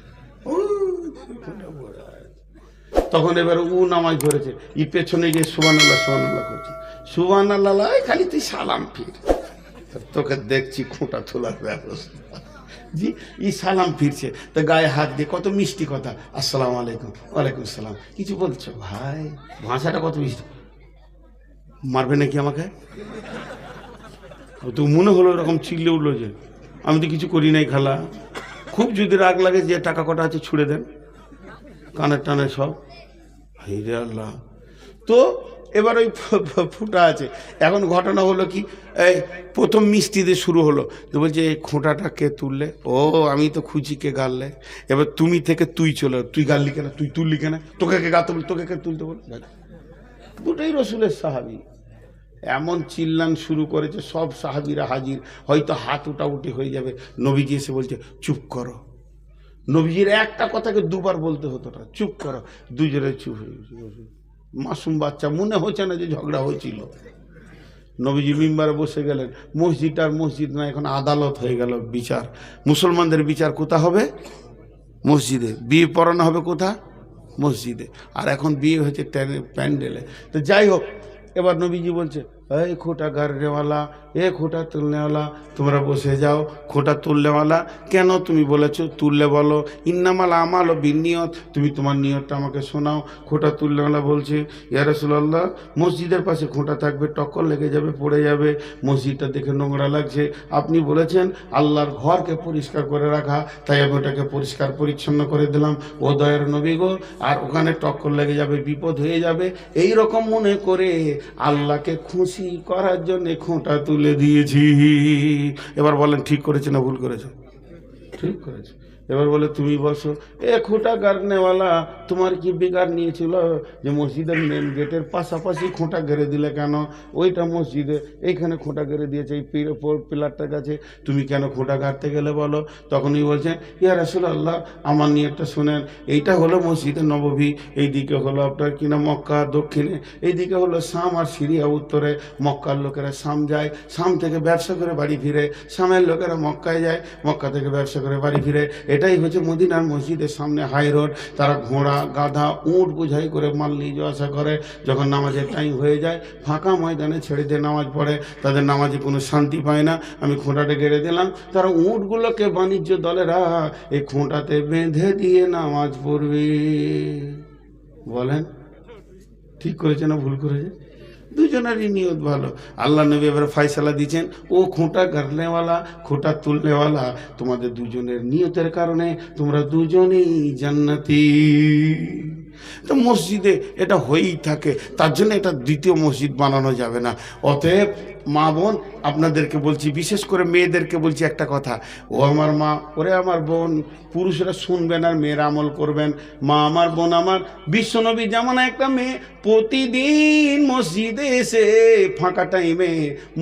তখন এবার ও নামাজ ধরেছে, ই পেছনে গিয়ে সুবহানাল্লাহ সুবহানাল্লাহ করছে। সুবহানাল্লাহ, খালি তুই সালাম ফির, তোকে দেখছি খোঁটা তোলার ব্যবস্থা। জি, ই সালাম ফিরছে, তো গায়ে হাত দিয়ে কত মিষ্টি কথা, আসসালামু আলাইকুম। ওয়ালাইকুম সালাম। কিছু বলছো ভাই? ভাষাটা কত মিষ্টি। মারবে নাকি আমাকে? তো মনে হলো এরকম চিল্লে উঠলো যে আমি তো কিছু করি নাই খালা। খুব যদি রাগ লাগে, যে টাকা কটা আছে ছুড়ে দেন, কানের টানে সব। হাইরে আল্লাহ। তো এবার ওই ফুটা আছে। এখন ঘটনা হলো কি, এই প্রথম মিষ্টি দিয়ে শুরু হলো, তো বলছে এই খোঁটাটা কে তুললে? ও আমি তো খুঁজি কে গাড়লে। এবার তুমি থেকে তুই চলে, তুই গাড়লি কেন, তুই তুললি কেন, তোকে কে গাতে বল, তোকে কে তুলতে বল। দুটোই রসুলের সাহাবী। এমন চিল্লান শুরু করেছে, সব সাহাবীরা হাজির, হয়তো হাত উঠাউটি হয়ে যাবে। নবীজি এসে বলছে চুপ করো। নবীজির একটা কথাকে 2বার বলতে হতো না, চুপ করো। দুজনে চুপ হয়ে গেছে। মাসুম বাচ্চা, মনে হচ্ছে না যে ঝগড়া হয়েছিল। নবীজি মিম্বারে বসে গেলেন। মসজিদ আর মসজিদ না, এখন আদালত হয়ে গেল, বিচার। মুসলমানদের বিচার কোথা হবে? মসজিদে। বিয়ে পড়ানো হবে কোথা? মসজিদে। আর এখন বিয়ে হয়েছে প্যান্ডেলে। তো যাই হোক, এবার নবীজি বলছে এই খোঁটা গাড়নেওয়ালা, এ খোঁটা তুলনেওয়ালা, তোমরা বসে যাও। খোঁটা তুলনেওয়ালা, কেন তুমি বলেছো তুললে বলো। ইন্নামাল আমাল ও বিনিয়ত, তুমি তোমার নিয়তটা আমাকে শোনাও। খোঁটা তুলনেওয়ালা বলছে ইয়া রাসূলুল্লাহ, মসজিদের পাশে খোঁটা থাকবে, টক্কর লেগে যাবে, পড়ে যাবে, মসজিদটা দেখে নোংরা লাগছে। আপনি বলেছেন আল্লাহর ঘরকে পরিষ্কার করে রাখা, তাই আমি ওটাকে পরিষ্কার পরিচ্ছন্ন করে দিলাম। ও দয়ার নবী গো, আর ওখানে টক্কর লেগে যাবে, বিপদ হয়ে যাবে, এই রকম মনে করে আল্লাহকে খুশি করার জন্য খোঁটা তুলে দিয়েছি। এবার বলেন ঠিক করেছে না ভুল করেছে? ঠিক করেছে। এবার বলে তুমি বসো। এ খোঁটা গাড়নেওয়ালা, তোমার কি বেকার নিয়েছিল যে মসজিদের মেন গেটের পাশাপাশি খোঁটা গেড়ে দিলে কেন? ওইটা মসজিদে, এইখানে খোঁটা গেড়ে দিয়েছে এই পিলারটার কাছে, তুমি কেন খোঁটা গাড়তে গেলে বলো? তখনই বলছেন, ইয়া রাসূলুল্লাহ আমার নিয়তটা শুনেন, এইটা হলো মসজিদে নববী, এইদিকে হলো আপনার কিনা মক্কা দক্ষিণে, এইদিকে হলো শাম আর সিরিয়া উত্তরে। মক্কার লোকেরা শাম যায়, শাম থেকে ব্যবসা করে বাড়ি ফিরে, শামের লোকেরা মক্কায় যায়, মক্কা থেকে ব্যবসা করে বাড়ি ফিরে। এটাই হচ্ছে মদিনার মসজিদের সামনে হাই রোড। তারা ঘোড়া গাধা উঁট বোঝাই করে মাল নিয়ে যাওয়া আসা করে। যখন নামাজের টাইম হয়ে যায় ফাঁকা ময়দানে ছেড়ে দিয়ে নামাজ পড়ে, তাদের নামাজে কোনো শান্তি পায় না। আমি খোঁটাটা গেড়ে দিলাম, তারা উঁটগুলোকে বাণিজ্য দলেরা এই খোঁটাতে বেঁধে দিয়ে নামাজ পড়বে। বলেন ঠিক করেছে না ভুল করেছে? দুজনেরই নিয়ত ভালো। আল্লাহ নবী এবার ফয়সালা দিচ্ছেন, ও খোঁটা গাড়নেওয়ালা খোঁটা তুলনেওয়ালা, তোমাদের দুজনের নিয়তের কারণে তোমরা দুজনেই জান্নাতি। তো মসজিদে এটা হয়েই থাকে, তার জন্য এটা দ্বিতীয় মসজিদ বানানো যাবে না। অতএব মা বোন আপনাদেরকে বলছি, বিশেষ করে মেয়েদেরকে বলছি একটা কথা, ও আমার মা, ওরে আমার বোন, পুরুষরা শুনবেন আর মেয়েরা আমল করবেন। মা আমার, বোন আমার, বিশ্বনবী যেমন একটা মেয়ে প্রতিদিন মসজিদে এসে ফাঁকা টাইমে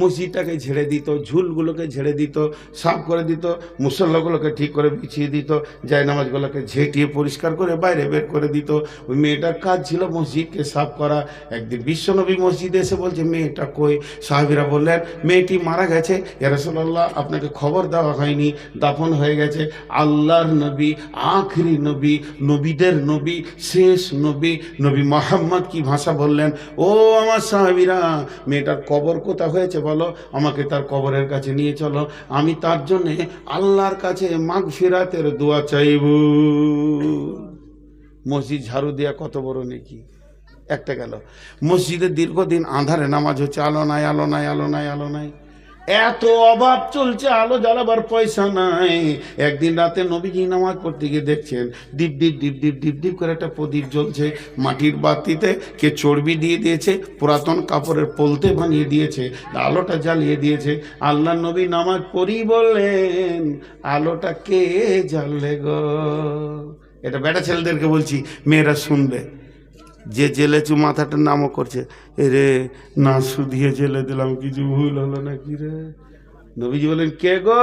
মসজিদটাকে ঝেড়ে দিত, ঝুলগুলোকে ঝেড়ে দিত, সাফ করে দিত, মুসল্লাগুলোকে ঠিক করে বিছিয়ে দিত, জায়নামাজগুলোকে ঝেঁটিয়ে পরিষ্কার করে বাইরে বের করে দিত। ওই মেয়েটার কাজ ছিল মসজিদকে সাফ করা। একদিন বিশ্বনবী মসজিদে এসে বলছে, মেয়েটা কই? সাহাবীরা বললেন, মেয়েটি মারা গেছে ইয়া রাসূলুল্লাহ, আপনাকে খবর দেওয়া হয়নি, দাফন হয়ে গেছে। আল্লাহর নবী, আখরি নবী, নবীদের নবী, শেষ নবী, নবী মুহাম্মদ কি ভাষা বললেন, ও আমার সাহাবীরা, মেয়েটার কবর কোথা হয়েছে বলো, আমাকে তার কবরের কাছে নিয়ে চলো, আমি তার জন্যে আল্লাহর কাছে মাগফিরাতের দোয়া চাইব। মসজিদ ঝাড়ু দেওয়া কত বড় নেকি। একটা গেল, মসজিদে দীর্ঘদিন আঁধারে নামাজ হচ্ছে, আলো নাই, আলো নাই, আলো নাই, আলো নাই, এত অভাব চলছে, আলো জ্বালাবার পয়সা নাই। একদিন রাতে নবীজি নামাজ পড়তে গিয়ে দেখছেন deep deep deep deep deep deep করে একটা প্রদীপ জ্বলছে। মাটির বাতিতে কে চর্বি দিয়ে দিয়েছে, পুরাতন কাপড়ের পোলতে বানিয়ে দিয়েছে, আলোটা জ্বালিয়ে দিয়েছে। আল্লাহ নবী নামাজ পড়ি বললেন, আলোটা কে জ্বাললে গো? এটা বেটা ছেলেদেরকে বলছি, মেয়েরা শুনবে। যে জেলেছু মাথাটার নামও করছে, এরে না শুধিয়ে জেলে দিলাম, কিছু ভুল হলো না কি রে? নবীজি বলেন, কে গো?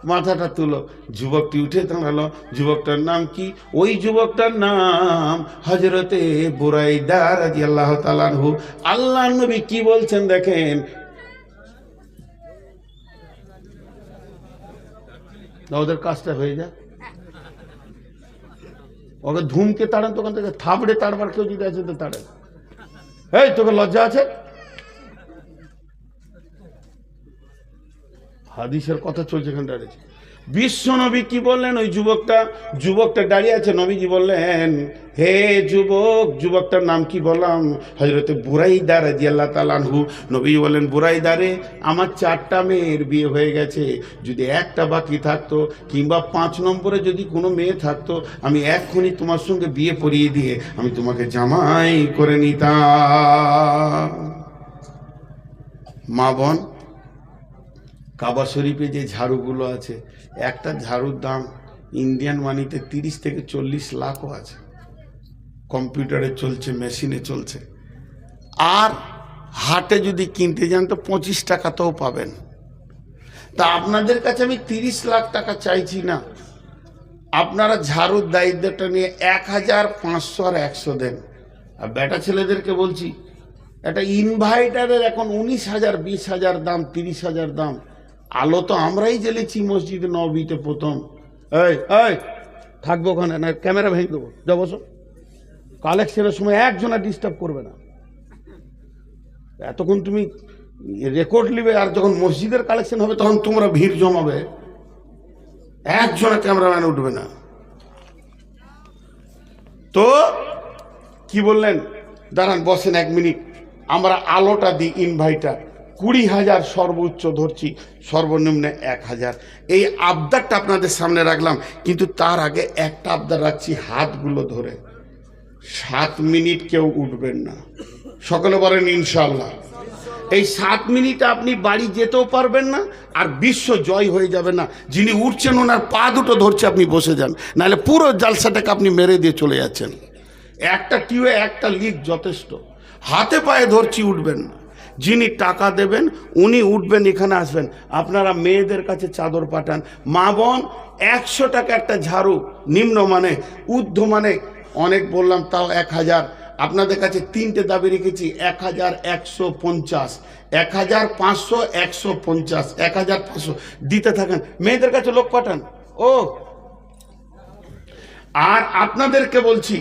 মাথাটা তুলো। যুবকটি উঠে দাঁড়ালো। যুবকটার নাম কি? ওই যুবকটার নাম হযরতে বুরাইদা রাদিয়াল্লাহু তাআলা আনহু। আল্লাহর নবী কি বলছেন দেখেন, ওদের কাজটা হয়ে যায়, ওকে ধুমকে তাড়ান, তখন থেকে থাবড়ে তাড়বার কেউ যদি আছে তো তাড়েন। এই তোকে লজ্জা আছে? হাদিসের কথা চলছে এখানে দাঁড়িয়েছে। বিশ্ব নবী কি বললেন? ওই যুবকটা দাঁড়িয়ে আছে। নবীজি বললেন, হে যুবক, যুবকটার নাম কি বললাম? হযরতে বুরাইদা রাদিয়াল্লাহু তাআলা আনহু। নবীজি বললেন, বুরাইদা রে, আমার 4টা মেয়ের বিয়ে হয়ে গেছে, যদি একটা বাকি থাকতো কিংবা 5 নম্বরে যদি কোনো মেয়ে থাকতো, আমি এক্ষুনি তোমার সঙ্গে বিয়ে পড়িয়ে দিয়ে আমি তোমাকে জামাই করে নিতাম। মা বোন, কাবা শরীফে যে ঝাড়ুগুলো আছে, একটা ঝাড়ুর দাম ইন্ডিয়ান মানিতে 30 থেকে 40 লাখও আছে। কম্পিউটারে চলছে, মেশিনে চলছে। আর হাটে যদি কিনতে যান তো 25 টাকাতেও পাবেন। তা আপনাদের কাছে আমি 30 লাখ টাকা চাইছি না, আপনারা ঝাড়ুর দায়িত্বটা নিয়ে 1500 আর 100 দেন। আর বেটা ছেলেদেরকে বলছি, একটা ইনভার্টারের এখন 19,000, 20,000 দাম, 30,000 দাম। আলো তো আমরাই জ্বেলেছি মসজিদে নববীতে প্রথম। এই থাকবো ওখানে, না ক্যামেরা ভেঙে দেবো, যাবো। কালেকশনের সময় একজনা ডিস্টার্ব করবে না। এতক্ষণ তুমি রেকর্ড নিবে, আর যখন মসজিদের কালেকশন হবে তখন তোমরা ভিড় জমাবে, একজনা ক্যামেরাম্যান উঠবে না। তো কি বললেন? দাঁড়ান, বসেন 1 মিনিট, আমরা আলোটা দিই। ইনভার্টার 20,000 সর্বোচ্চ ধরছি, সর্বনিম্ন 1,000। এই আবদারটা আপনাদের সামনে রাখলাম, কিন্তু তার আগে একটা আবদার রাখছি, হাতগুলো ধরে 7 মিনিট কেউ উঠবেন না। সকলে বলেন ইনশাআল্লাহ। এই 7 মিনিটে আপনি বাড়ি যেতেও পারবেন না, আর বিশ্ব জয় হয়ে যাবে না। যিনি উঠছেন ওনার পা দুটো ধরছে, আপনি বসে যান, নাহলে পুরো জালসাটাকে আপনি মেরে দিয়ে চলে যাচ্ছেন। একটা টিউবে একটা লিক যথেষ্ট। হাতে পায়ে ধরছি, উঠবেন না। যিনি টাকা দেবেন উনি উঠবেন, এখানে আসবেন। আপনারা মেয়েদের কাছে চাদর পাঠান। মা বোন 100 টাকা একটা ঝাড়ু, নিম্ন মানে, ঊর্ধ্ব মানে অনেক বললাম, তাও 1000। আপনাদের কাছে 3টে দাবি রেখেছি, 1150, 1500, 150, 1500 দিতে থাকেন। মেয়েদের কাছে লোক পাঠান। ও আর আপনাদেরকে বলছি,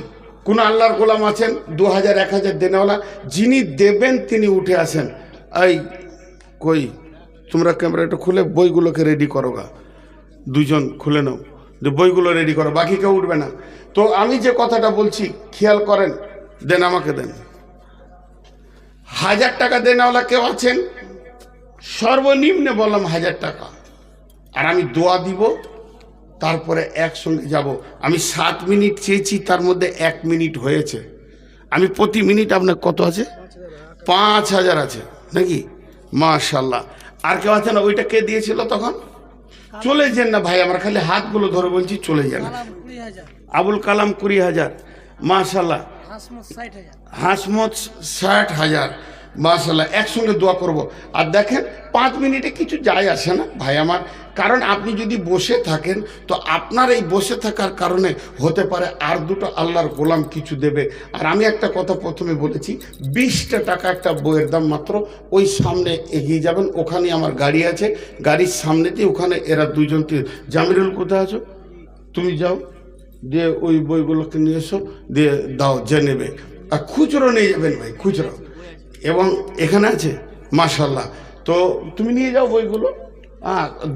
কোন আল্লাহর গোলাম আছেন 2000 1000 দেনেওয়ালা, যিনি দেবেন তিনি উঠে আসেন। এই কই তোমরা ক্যামেরাটা খুলে বইগুলোকে রেডি করো গা, দুজন খুলে নাও, যে বইগুলো রেডি করো, বাকি কেউ উঠবে না। তো আমি যে কথাটা বলছি খেয়াল করেন, দেন আমাকে দেন। 1000 টাকা দেনেওয়ালা কেউ আছেন? সর্বনিম্নে বললাম 1000 টাকা, আর আমি দোয়া দিব, তারপরে একসঙ্গে যাব। আমি 7 মিনিট চেয়েছি, তার মধ্যে 1 মিনিট হয়েছে। আমি প্রতি মিনিট আপনার কত আছে? 5000 আছে নাকি? মাশাল্লাহ। আর কেউ আছে না? ওইটা কে দিয়েছিল তখন? চলে যান না ভাই, আমার খালি হাতগুলো ধরে বলছি, চলে যান। আবুল কালাম 20,000, মাশাল্লাহ। হাসমত 60,000, মাশাল্লাহ। একসঙ্গে দোয়া করব। আর দেখেন 5 মিনিটে কিছু যায় আসে না ভাই আমার, কারণ আপনি যদি বসে থাকেন তো আপনার এই বসে থাকার কারণে হতে পারে আর দুটো আল্লাহর গোলাম কিছু দেবে। আর আমি একটা কথা প্রথমে বলেছি, 20টা টাকা একটা বইয়ের দাম মাত্র। ওই সামনে এগিয়ে যাবেন, ওখানে আমার গাড়ি আছে, গাড়ির সামনেতেই ওখানে এরা দুজন। জামিরুল কোথায় আছো? তুমি যাও, দিয়ে ওই বইগুলোকে নিয়ে এসো, দিয়ে দাও, যে নেবে। আর খুচরো নিয়ে যাবেন ভাই, খুচরো। এবং এখানে আছে মাশাল্লাহ, তো তুমি নিয়ে যাও বইগুলো।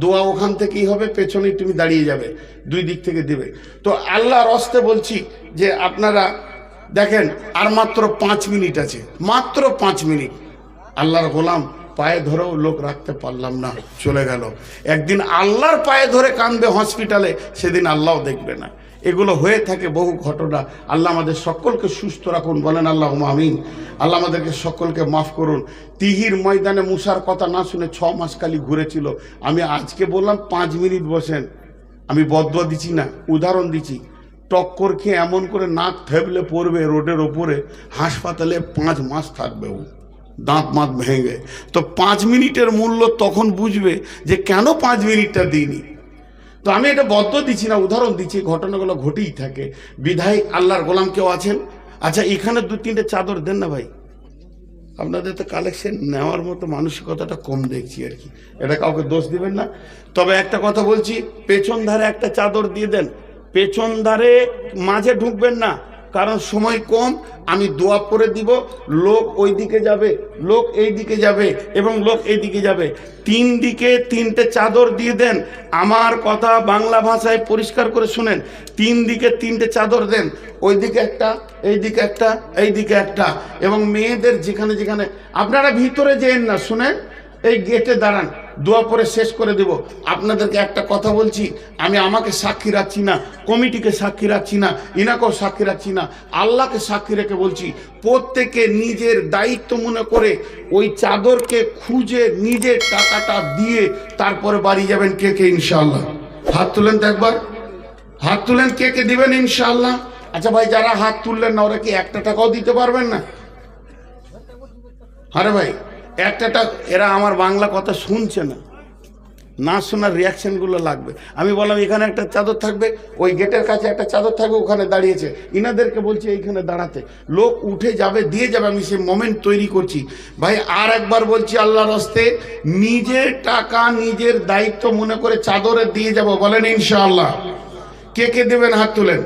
দোয়া ওখান থেকেই হবে, পেছনেই তুমি দাঁড়িয়ে যাবে, 2 দিক থেকে দিবে। তো আল্লাহর হস্তে বলছি যে আপনারা দেখেন, আর মাত্র 5 মিনিট আছে, মাত্র 5 মিনিট। আল্লাহর গোলাম পায়ে ধরেও লোক রাখতে পারলাম না, চলে গেল। একদিন আল্লাহর পায়ে ধরে কাঁদবে হসপিটালে, সেদিন আল্লাহও দেখবে না। এগুলো হয়ে থাকে বহু ঘটনা। আল্লাহ আমাদের সকলকে সুস্থ রাখুন, বলেন আল্লাহ আমিন। আল্লাহ আমাদেরকে সকলকে মাফ করুন। তিহির ময়দানে মুসার কথা না শুনে 6 মাস খালি ঘুরেছিল। আমি আজকে বললাম 5 মিনিট বসেন, আমি বদদুয়া দিচ্ছি না, উদাহরণ দিচ্ছি। টক্কর খেয়ে এমন করে নাক থেবলে পড়বে রোডের ওপরে, হাসপাতালে 5 মাস থাকবে, ও দাঁত মাত ভেঙে। তো 5 মিনিটের মূল্য তখন বুঝবে যে কেন 5 মিনিটটা দিইনি। তো আমি এটা বদ্ধ দিচ্ছি না, উদাহরণ দিচ্ছি, ঘটনাগুলো ঘটেই থাকে। বিধায় আল্লাহর গোলাম কেউ আছেন? আচ্ছা, এখানে 2-3টে চাদর দেন না ভাই। আপনাদের তো কালেকশন নেওয়ার মতো মানসিকতাটা কম দেখছি আর কি, এটা কাউকে দোষ দিবেন না। তবে একটা কথা বলছি, পেছন ধারে একটা চাদর দিয়ে দেন। পেছন ধারে মাঝে ঢুকবেন না, কারণ সময় কম। আমি দোয়া করে দিব, লোক ওই দিকে যাবে, লোক এই দিকে যাবে, এবং লোক এই দিকে যাবে। 3 দিকে 3টে চাদর দিয়ে দেন। আমার কথা বাংলা ভাষায় পরিষ্কার করে শুনেন। 3 দিকে 3টে চাদর দেন, ওই দিকে একটা, এই দিকে একটা, এই দিকে একটা। এবং মেয়েদের যেখানে যেখানে, আপনারা ভিতরে যেন না, শুনেন, এই গেটে দাঁড়ান, দোয়া পরে শেষ করে দেব। আপনাদেরকে একটা কথা বলছি, আমি আমাকে সাক্ষী রাখছি না, কমিটিকে সাক্ষী রাখছি না, ইনাকেও সাক্ষী রাখছি না, আল্লাহকে সাক্ষী রেখে বলছি, প্রত্যেকে নিজের দায়িত্ব মনে করে ওই চাদরকে খুঁজে নিজের টাকাটা দিয়ে তারপরে বাড়ি যাবেন। কে কে ইনশাআল্লাহ হাত তুলেন তো একবার, হাত তুলেন, কে কে দিবেন ইনশাআল্লাহ? আচ্ছা ভাই, যারা হাত তুললেন না, ওরা কি 1 টাকাও দিতে পারবেন না? আরে ভাই, 1 টাকা, এরা আমার বাংলা কথা শুনছে না, না শোনার রিয়াকশনগুলো লাগবে। আমি বললাম এখানে একটা চাদর থাকবে, ওই গেটের কাছে একটা চাদর থাকবে, ওখানে দাঁড়িয়েছে। ইনাদেরকে বলছি এইখানে দাঁড়াতে, লোক উঠে যাবে, দিয়ে যাবে। আমি সেই মোমেন্ট তৈরি করছি ভাই। আর একবার বলছি, আল্লাহর হস্তে নিজের টাকা নিজের দায়িত্ব মনে করে চাদরে দিয়ে যাব, বলেন ইনশাআল্লাহ। কে কে দেবেন হাত তুলেন।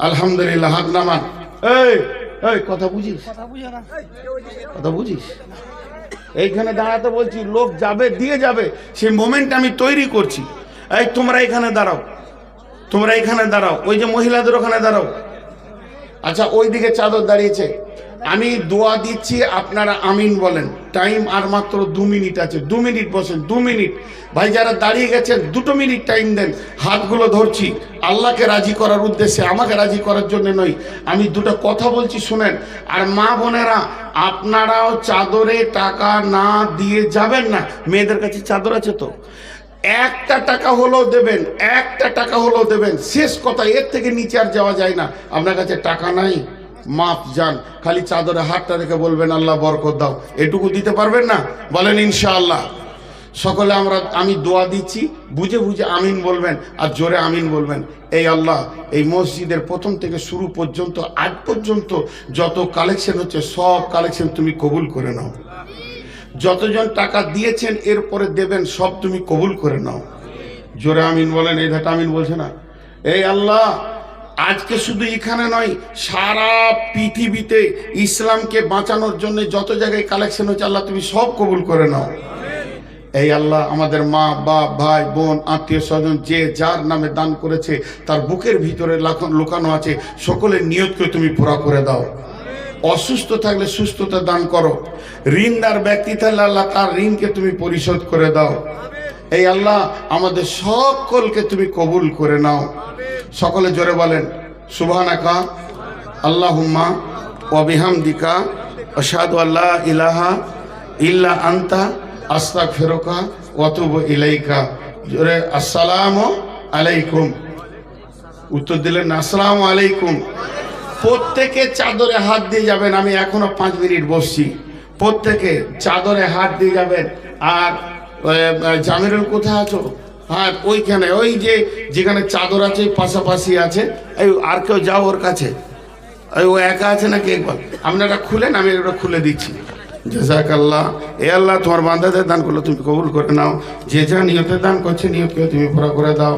আলহামদুলিল্লাহ, হাত নামান। এই কথা বুঝিস, কথা বুঝিস, এইখানে দাঁড়াতে বলছি, লোক যাবে, দিয়ে যাবে, সেই মোমেন্ট আমি তৈরি করছি। এই তোমরা এখানে দাঁড়াও, তোমরা এখানে দাঁড়াও, ওই যে মহিলাদের ওখানে দাঁড়াও। আচ্ছা ওইদিকে চাদর দাঁড়িয়েছে, আমি দোয়া দিচ্ছি, আপনারা আমিন বলেন। টাইম আর মাত্র 2 মিনিট আছে, 2 মিনিট বসেন, 2 মিনিট। ভাই যারা দাঁড়িয়ে গেছেন 2 মিনিট টাইম দেন। হাতগুলো ধরছি আল্লাহকে রাজি করার উদ্দেশ্যে, আমাকে রাজি করার জন্য নয়। আমি দুটো কথা বলছি শুনেন। আর মা বোনেরা, আপনারাও চাদরে টাকা না দিয়ে যাবেন না। মেয়েদের কাছে চাদর আছে তো, একটা টাকা হলেও দেবেন, একটা টাকা হলেও দেবেন। শেষ কথা, এর থেকে নিচে আর যাওয়া যায় না। আপনার কাছে টাকা নাই, মাফ যান, খালি চাদরে হাতটা রেখে বলবেন আল্লাহ বরকত দাও, এটুকু দিতে পারবেন না? বলেন ইনশাআল্লাহ। সকলে আমি দোয়া দিচ্ছি, বুঝে বুঝে আমিন বলবেন আর জোরে আমিন বলবেন। এই আল্লাহ, এই মসজিদের প্রথম থেকে শুরু পর্যন্ত আজ পর্যন্ত যত কালেকশন হচ্ছে সব কালেকশন তুমি কবুল করে নাও। যতজন টাকা দিয়েছেন এরপরে দেবেন সব তুমি কবুল করে নাও। জোরে আমিন বলেন। এই ধাটা আমিন বলছে না? এই আল্লাহ, আজকে শুধু এখানে নয়, সারা পৃথিবীতে ইসলামকে বাঁচানোর জন্য যত জায়গায় কালেকশন হচ্ছে আল্লাহ তুমি সব কবুল করে নাও। এই আল্লাহ, আমাদের মা বাপ ভাই বোন আত্মীয় স্বজন যে যার নামে দান করেছে তার বুকের ভিতরে লুকানো আছে, সকলের নিয়তকে তুমি পুরা করে দাও। অসুস্থ থাকলে সুস্থতা দান করো। ঋণদার ব্যক্তি থাকলে আল্লাহ তার ঋণকে তুমি পরিশোধ করে দাও। এই আল্লাহ, আমাদের সকলকে তুমি কবুল করে নাও। সকলে জোরে বলেন সুবহানাকা আল্লাহুম্মা ওয়া বিহামদিকা আশহাদু আল্লা ইলাহা ইল্লা আনতা আস্তাগফিরুকা ওয়া আতুবু ইলাইকা। জোরে আসসালামু আলাইকুম। উত্তর দিলেন না? আসসালামু আলাইকুম। প্রত্যেকে চাদরে হাত দিয়ে যাবেন। আমি এখনো 5 মিনিট বসছি। প্রত্যেকে চাদরে হাত দিয়ে যাবেন। আর জামিরুল কোথায় আছো? হ্যাঁ, ওইখানে, ওই যেখানে চাদর আছে পাশাপাশি আছে। এই আর কেউ যাও ওর কাছে। ও একা আছে নাকি? একবার আপনারা খুলেন, আমি এটা খুলে দিচ্ছি। জাযাকাল্লাহ। এ আল্লাহ, তোমার বান্দাদের দান করলো তুমি কবুল করে নাও। যে যা নিয়তে দান করছে নিয়তকে তুমি পুরা করে দাও।